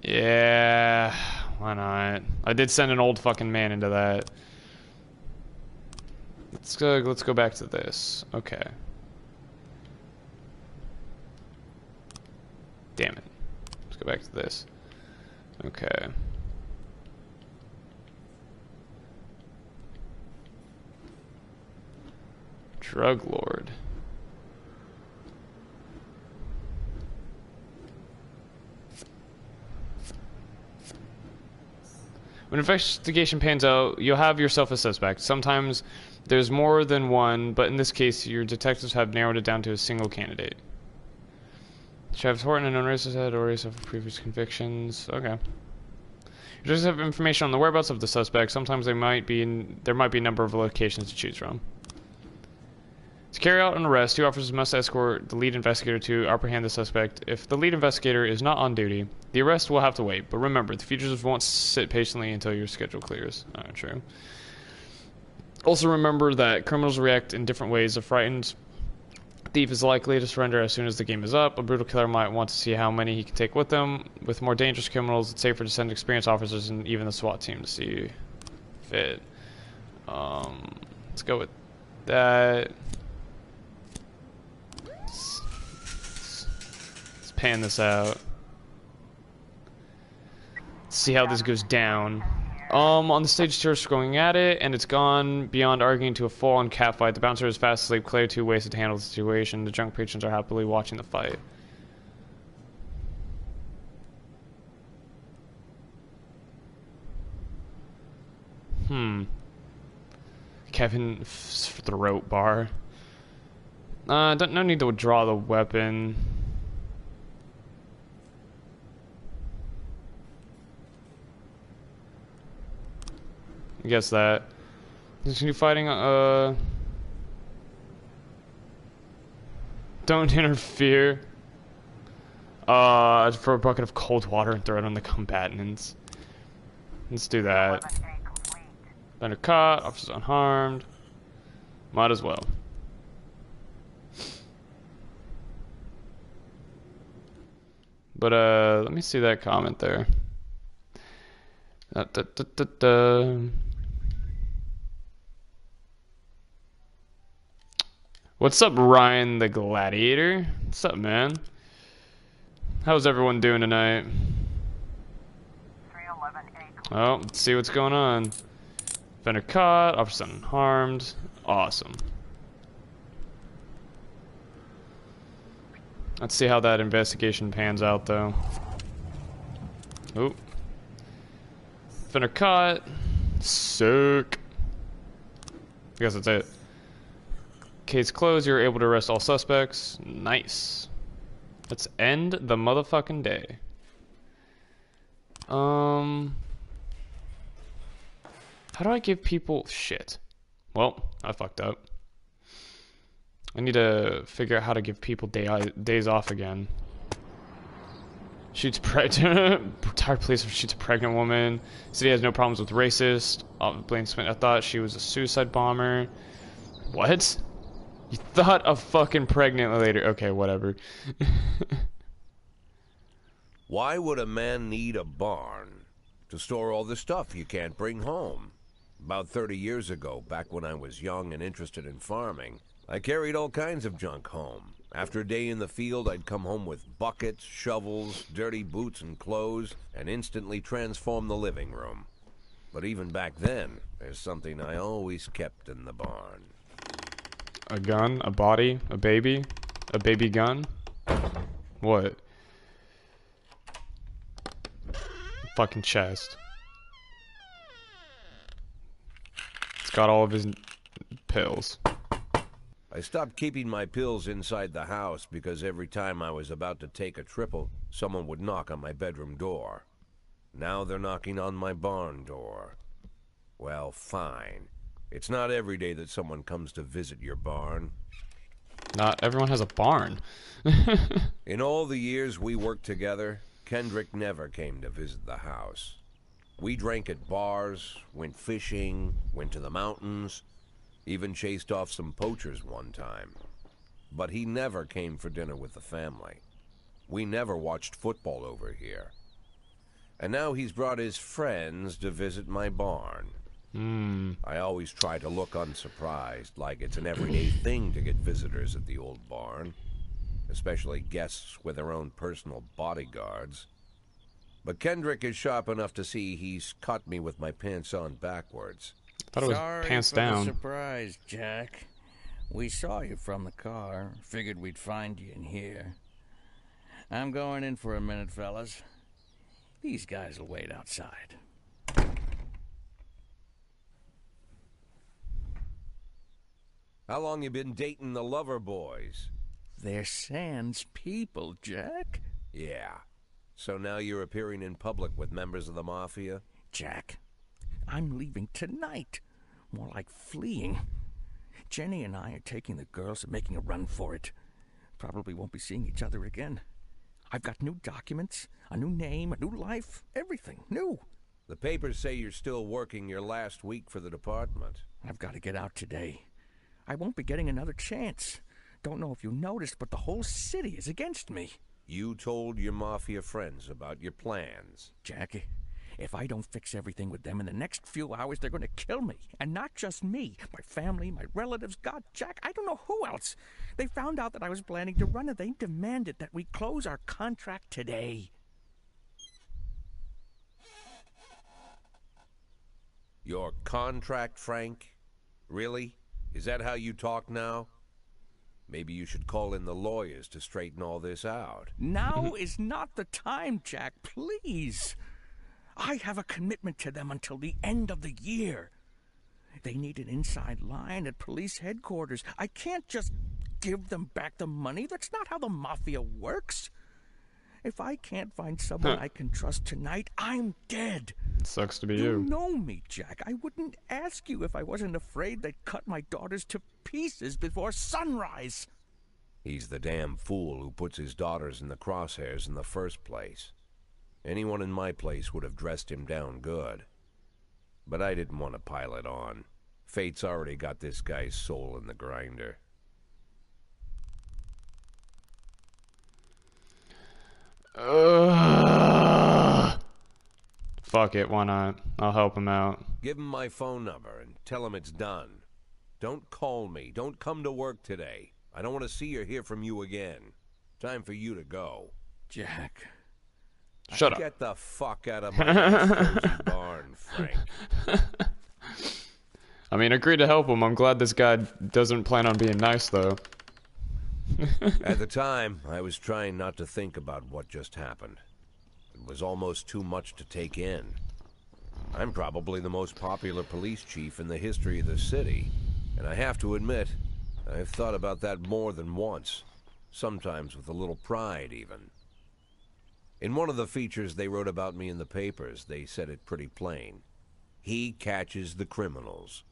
Yeah, why not? I did send an old fucking man into that. Let's go back to this. Okay. Damn it. Let's go back to this. Okay. Drug lord. When investigation pans out, you'll have yourself a suspect. Sometimes there's more than one, but in this case, your detectives have narrowed it down to a single candidate. Travis Horton, a known racist, had already suffered previous convictions. Okay. You just have information on the whereabouts of the suspect. Sometimes there might be a number of locations to choose from. To carry out an arrest, 2 officers must escort the lead investigator to apprehend the suspect. If the lead investigator is not on duty, the arrest will have to wait. But remember, the fugitives won't sit patiently until your schedule clears. True. Also remember that criminals react in different ways. A frightened thief is likely to surrender as soon as the game is up. A brutal killer might want to see how many he can take with them. With more dangerous criminals, it's safer to send experienced officers and even the SWAT team to see fit. Let's go with that. Let's pan this out. Let's see how this goes down. On the stage, tourists going at it, and it's gone beyond arguing to a full-on catfight. The bouncer is fast asleep, clearly too wasted to handle the situation. The drunk patrons are happily watching the fight. Kevin's throat bar. No need to draw the weapon. I guess that. Continue fighting, don't interfere. For a bucket of cold water and throw it on the combatants. Let's do that. Bender caught, officers unharmed. Might as well. But, let me see that comment there. What's up, Ryan the Gladiator? What's up, man? How's everyone doing tonight? 311A. Oh, let's see what's going on. Offender caught, officer unharmed. Awesome. Let's see how that investigation pans out, though. Oop. Offender caught. Sick. I guess that's it. Case closed. You're able to arrest all suspects. Nice. Let's end the motherfucking day. How do I give people shit? Well, I fucked up. I need to figure out how to give people days off again. Shoots retired police shoots a pregnant woman. City has no problems with racist. Blaine Smith. I thought she was a suicide bomber. What? You thought a fucking pregnant lady? Okay, whatever. Why would a man need a barn? To store all the stuff you can't bring home. About 30 years ago, back when I was young and interested in farming, I carried all kinds of junk home. After a day in the field, I'd come home with buckets, shovels, dirty boots and clothes, and instantly transform the living room. But even back then, there's something I always kept in the barn. A gun? A body? A baby? A baby gun? What? Fucking chest. It's got all of his pills. I stopped keeping my pills inside the house because every time I was about to take a triple, someone would knock on my bedroom door. Now they're knocking on my barn door. Well, fine. It's not every day that someone comes to visit your barn. Not everyone has a barn. In all the years we worked together, Kendrick never came to visit the house. We drank at bars, went fishing, went to the mountains, even chased off some poachers one time. But he never came for dinner with the family. We never watched football over here. And now he's brought his friends to visit my barn. I always try to look unsurprised, like it's an everyday thing to get visitors at the old barn, especially guests with their own personal bodyguards. But Kendrick is sharp enough to see he's caught me with my pants on backwards. I thought it was Sorry pants for down. The surprise, Jack. We saw you from the car. Figured we'd find you in here. I'm going in for a minute, fellas. These guys will wait outside. How long you been dating the lover boys? They're Sans people, Jack. Yeah. So now you're appearing in public with members of the Mafia? Jack, I'm leaving tonight. More like fleeing. Jenny and I are taking the girls and making a run for it. Probably won't be seeing each other again. I've got new documents, a new name, a new life, everything new. The papers say you're still working your last week for the department. I've got to get out today. I won't be getting another chance. Don't know if you noticed, but the whole city is against me. You told your Mafia friends about your plans. Jackie, if I don't fix everything with them in the next few hours, they're going to kill me. And not just me. My family, my relatives, God, Jack, I don't know who else. They found out that I was planning to run and they demanded that we close our contract today. Your contract, Frank? Really? Is that how you talk now? Maybe you should call in the lawyers to straighten all this out. Now is not the time, Jack, please. I have a commitment to them until the end of the year. They need an inside line at police headquarters. I can't just give them back the money. That's not how the Mafia works. If I can't find someone I can trust tonight, I'm dead. Sucks to be You you. know me, Jack. I wouldn't ask you if I wasn't afraid they'd cut my daughters to pieces before sunrise. He's the damn fool who puts his daughters in the crosshairs in the first place. Anyone in my place would have dressed him down good. But I didn't want to pile it on. Fate's already got this guy's soul in the grinder. Fuck it, why not? I'll help him out. Give him my phone number and tell him it's done. Don't call me. Don't come to work today. I don't want to see or hear from you again. Time for you to go. Jack. Shut up. Get the fuck out of my barn, Frank. I mean, agree to help him. I'm glad this guy doesn't plan on being nice, though. At the time, I was trying not to think about what just happened. It was almost too much to take in. I'm probably the most popular police chief in the history of the city, and I have to admit, I've thought about that more than once, sometimes with a little pride even. In one of the features they wrote about me in the papers, they said it pretty plain. He catches the criminals.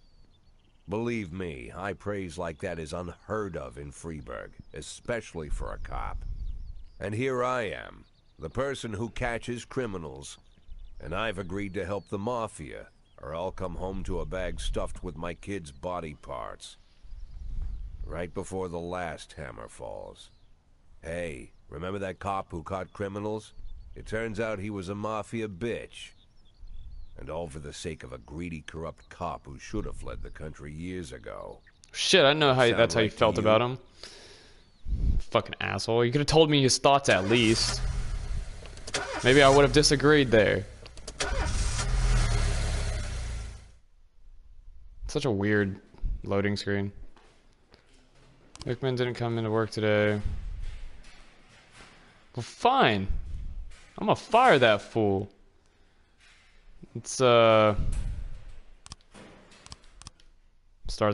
Believe me, high praise like that is unheard of in Freeburg, especially for a cop. And here I am, the person who catches criminals, and I've agreed to help the Mafia, or I'll come home to a bag stuffed with my kids' body parts. Right before the last hammer falls. Hey, remember that cop who caught criminals? It turns out he was a Mafia bitch. And all for the sake of a greedy, corrupt cop who should have fled the country years ago. Shit, I know how Sound that's how you right to felt you? about him. Fucking asshole. You could have told me his thoughts at least. Maybe I would have disagreed there. Such a weird loading screen. Wickman didn't come into work today. Well, fine. I'm gonna fire that fool. Let's, start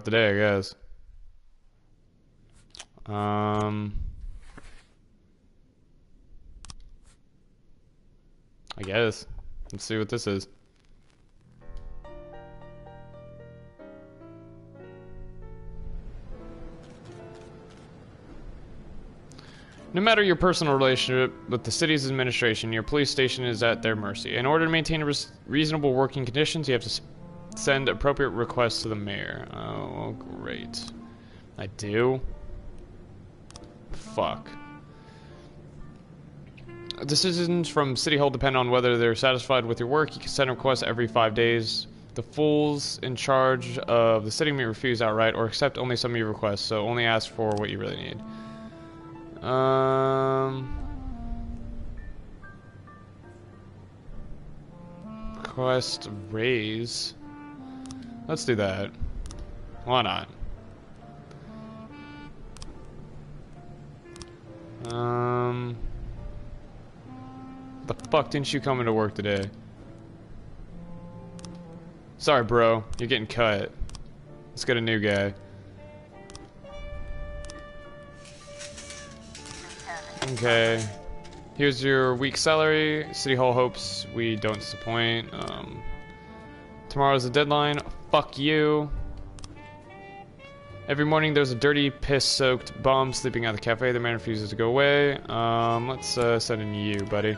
the day, I guess. I guess. Let's see what this is. No matter your personal relationship with the city's administration, your police station is at their mercy. In order to maintain reasonable working conditions, you have to send appropriate requests to the mayor. Oh, great. I do? Fuck. Decisions from City Hall depend on whether they're satisfied with your work. You can send requests every 5 days. The fools in charge of the city may refuse outright or accept only some of your requests, so only ask for what you really need. Request raise. Let's do that. Why not? The fuck didn't you come into work today? Sorry, bro. You're getting cut. Let's get a new guy. Okay. Here's your week's salary. City Hall hopes we don't disappoint. Tomorrow's the deadline. Fuck you. Every morning there's a dirty, piss-soaked bum sleeping at the cafe. The man refuses to go away. Let's send in you, buddy.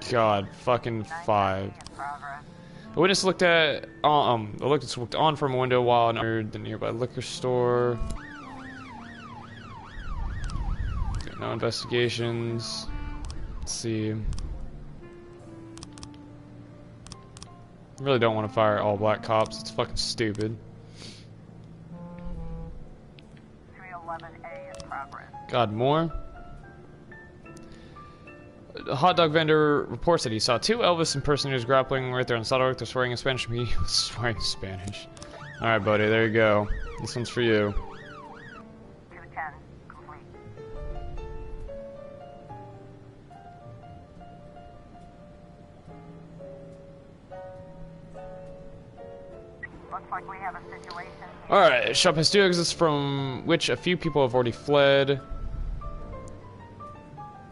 God, fucking 5. A witness looked at looked on from a window while entered the nearby liquor store. No investigations. Let's see. I really don't want to fire all black cops. It's fucking stupid. 311A in progress. God, more? A hot dog vendor reports that he saw 2 Elvis impersonators grappling right there on Sidewalk. They're swearing in Spanish. He was swearing in Spanish. Alright, buddy, there you go. This one's for you. 210 complete. Looks like we have a situation here. Alright, shop has 2 exits from which a few people have already fled.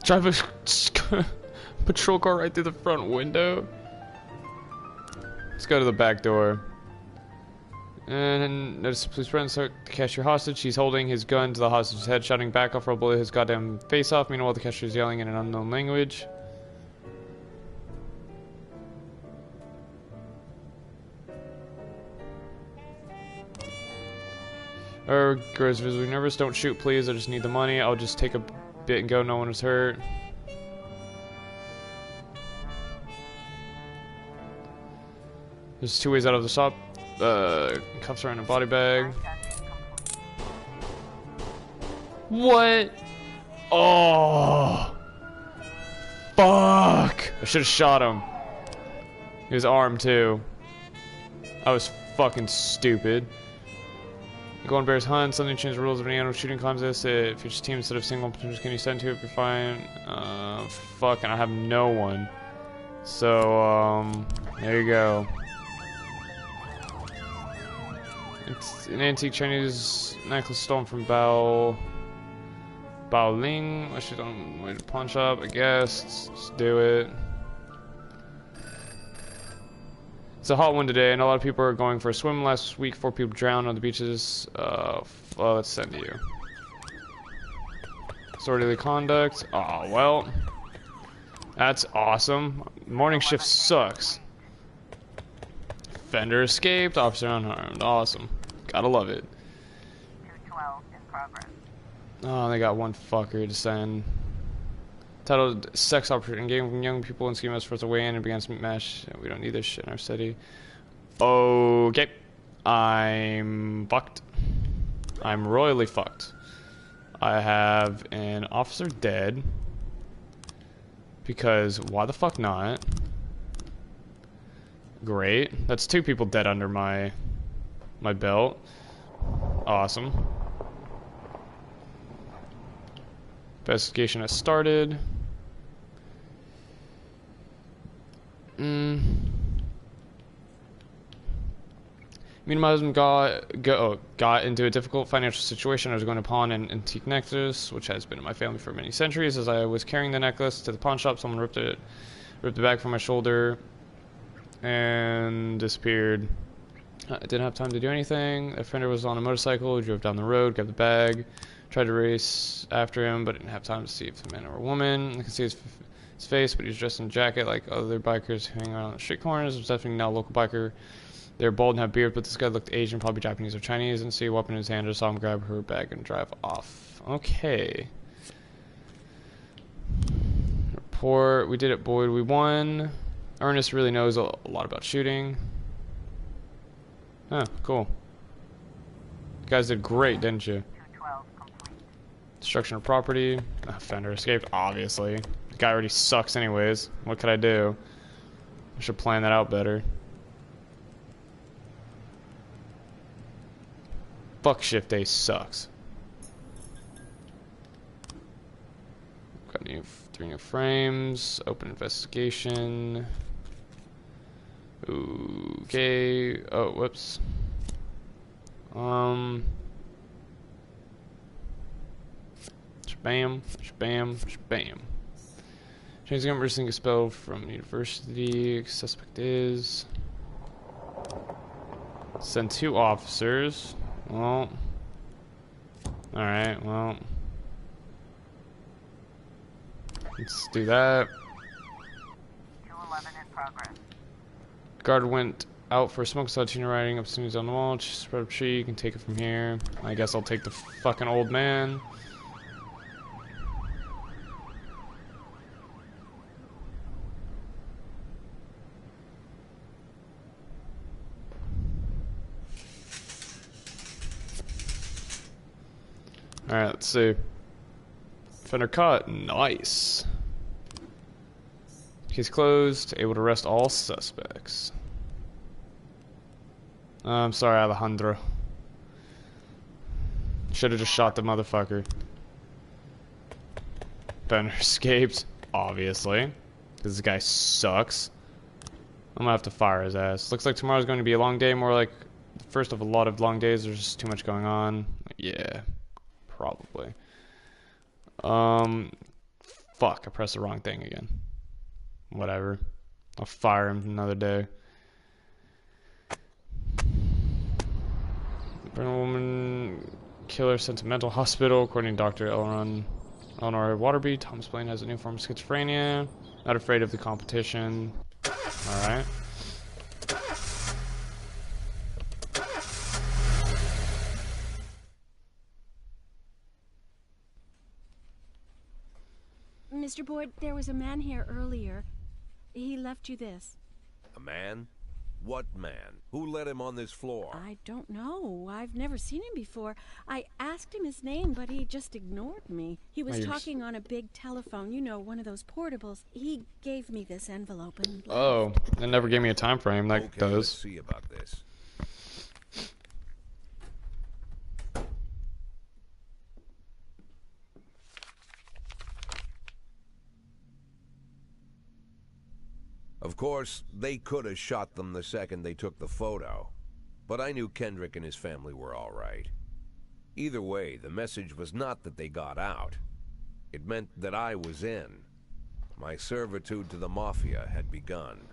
Drive a patrol car right through the front window. Let's go to the back door. And notice the police friend start to catch your hostage. He's holding his gun to the hostage's head, shouting back off or I'll blow his goddamn face off. Meanwhile, the catcher is yelling in an unknown language. Girl's visibly nervous. Don't shoot, please. I just need the money. I'll just take a bit and go. No one was hurt. There's 2 ways out of the shop. Cuffs are in a body bag. What? Oh. Fuck. I should have shot him. He was armed too. I was fucking stupid. Go on Bears Hunt, something changed the rules of any animal shooting contest. If each team instead of single potentials can you send to it if you're fine? Fuck, and I have no one. So, there you go. It's an antique Chinese necklace stolen from Bao Ling. I should on the way to the pawn shop, I guess. Let's do it. It's a hot one today, and a lot of people are going for a swim. Last week, 4 people drowned on the beaches. Well, let's send to you. Disorderly conduct. Oh, well. That's awesome. Morning shift sucks. Fender escaped. Officer unharmed. Awesome. Gotta love it. 212 in progress. Oh, they got one fucker to send. Titled Sex Operator, engaging young people and schemers for us to weigh in and begin to mash. We don't need this shit in our city. Okay. I'm fucked. I'm royally fucked. I have an officer dead. Because why the fuck not? Great. That's 2 people dead under my belt. Awesome. Investigation has started. Me and my husband got into a difficult financial situation. I was going to pawn an antique necklace, which has been in my family for many centuries. As I was carrying the necklace to the pawn shop, someone ripped the bag from my shoulder and disappeared. I didn't have time to do anything. The offender was on a motorcycle, drove down the road, grabbed the bag, tried to race after him, but didn't have time to see if the man or a woman. I can see his face, but he was dressed in a jacket like other bikers hanging around the street corners. It was definitely not a local biker. They're bald and have beard, but this guy looked Asian, probably Japanese or Chinese. And see a weapon in his hand. I saw him grab her bag and drive off. Okay. Report. We did it, Boyd. We won. Ernest really knows a lot about shooting. Huh, cool. You guys did great, didn't you? 212 complete. Destruction of property. Fender escaped, obviously. The guy already sucks anyways. What could I do? I should plan that out better. Fuck shift day sucks. Got 3 new frames. Open investigation. Okay. Oh, whoops. Bam, bam, bam. James Gunn recently expelled from university. Suspect is... Send 2 officers. Well... Alright, well... Let's do that. 211 in progress. Guard went out for a smoke, saw Tina riding up snooze on the wall. She spread up tree, you can take it from here. I guess I'll take the fucking old man. Alright, let's see. Fender caught. Nice. Case closed. Able to arrest all suspects. I'm sorry, Alejandro. Should have just shot the motherfucker. Fender escaped, obviously. Because this guy sucks. I'm gonna have to fire his ass. Looks like tomorrow's going to be a long day. More like the first of a lot of long days. There's just too much going on. Yeah. Probably. Fuck, I pressed the wrong thing again. Whatever. I'll fire him another day. Burn a woman killer sent to mental hospital, according to Dr. Eleanor Waterby. Thomas Blaine has a new form of schizophrenia. Not afraid of the competition. Alright. Mr. Boyd, there was a man here earlier. He left you this. A man? What man? Who let him on this floor? I don't know. I've never seen him before. I asked him his name, but he just ignored me. He was talking on a big telephone, you know, one of those portables. He gave me this envelope and... Oh, it never gave me a time frame. That Okay, does. let's see about this. Of course, they could have shot them the second they took the photo. But I knew Kendrick and his family were all right. Either way, the message was not that they got out. It meant that I was in. My servitude to the Mafia had begun.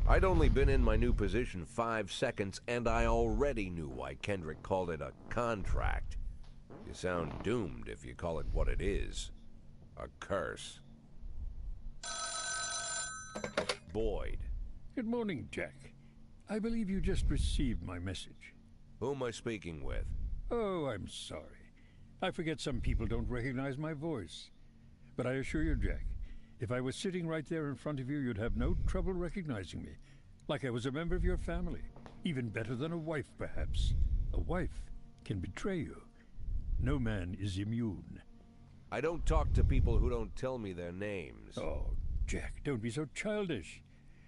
I'd only been in my new position 5 seconds, and I already knew why Kendrick called it a contract. You sound doomed if you call it what it is. A curse. Boyd. Good morning, Jack. I believe you just received my message. Who am I speaking with? Oh, I'm sorry. I forget some people don't recognize my voice. But I assure you, Jack, if I was sitting right there in front of you, you'd have no trouble recognizing me. Like I was a member of your family. Even better than a wife, perhaps. A wife can betray you. No man is immune. I don't talk to people who don't tell me their names. Oh, Jack, don't be so childish.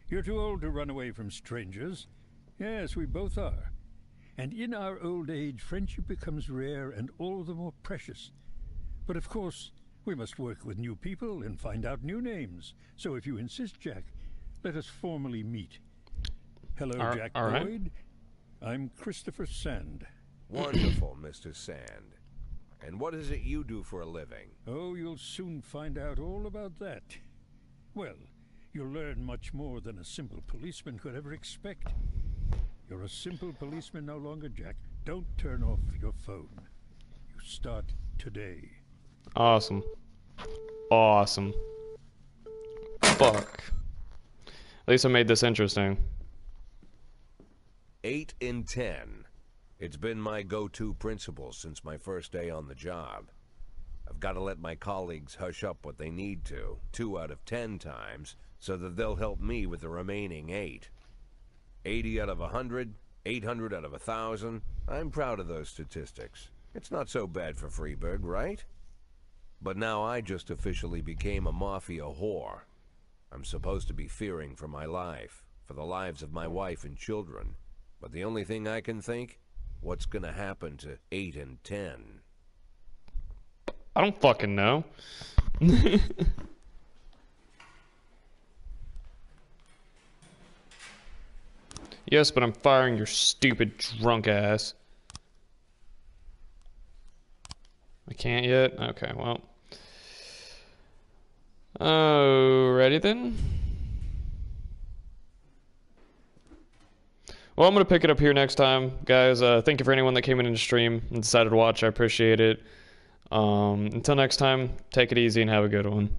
You're too old to run away from strangers. Yes, we both are. And in our old age, friendship becomes rare and all the more precious. But of course, we must work with new people and find out new names. So if you insist, Jack, let us formally meet. Hello, Jack Boyd. I'm Christopher Sand. Wonderful, Mr. Sand. And what is it you do for a living? Oh, you'll soon find out all about that. Well, you'll learn much more than a simple policeman could ever expect. You're a simple policeman no longer, Jack. Don't turn off your phone. You start today. Awesome. Awesome. Fuck. At least I made this interesting. 8 in 10. It's been my go-to principle since my first day on the job. I've got to let my colleagues hush up what they need to, 2 out of 10 times, so that they'll help me with the remaining 8. 80 out of 100, 800 out of 1,000. I'm proud of those statistics. It's not so bad for Freeburg, right? But now I just officially became a Mafia whore. I'm supposed to be fearing for my life, for the lives of my wife and children. But the only thing I can think, what's gonna happen to 8 and 10? I don't fucking know. Yes, but I'm firing your stupid drunk ass. I can't yet? Okay, well. Alrighty then. Well, I'm going to pick it up here next time. Guys, thank you for anyone that came in and stream and decided to watch. I appreciate it. Until next time, take it easy and have a good one.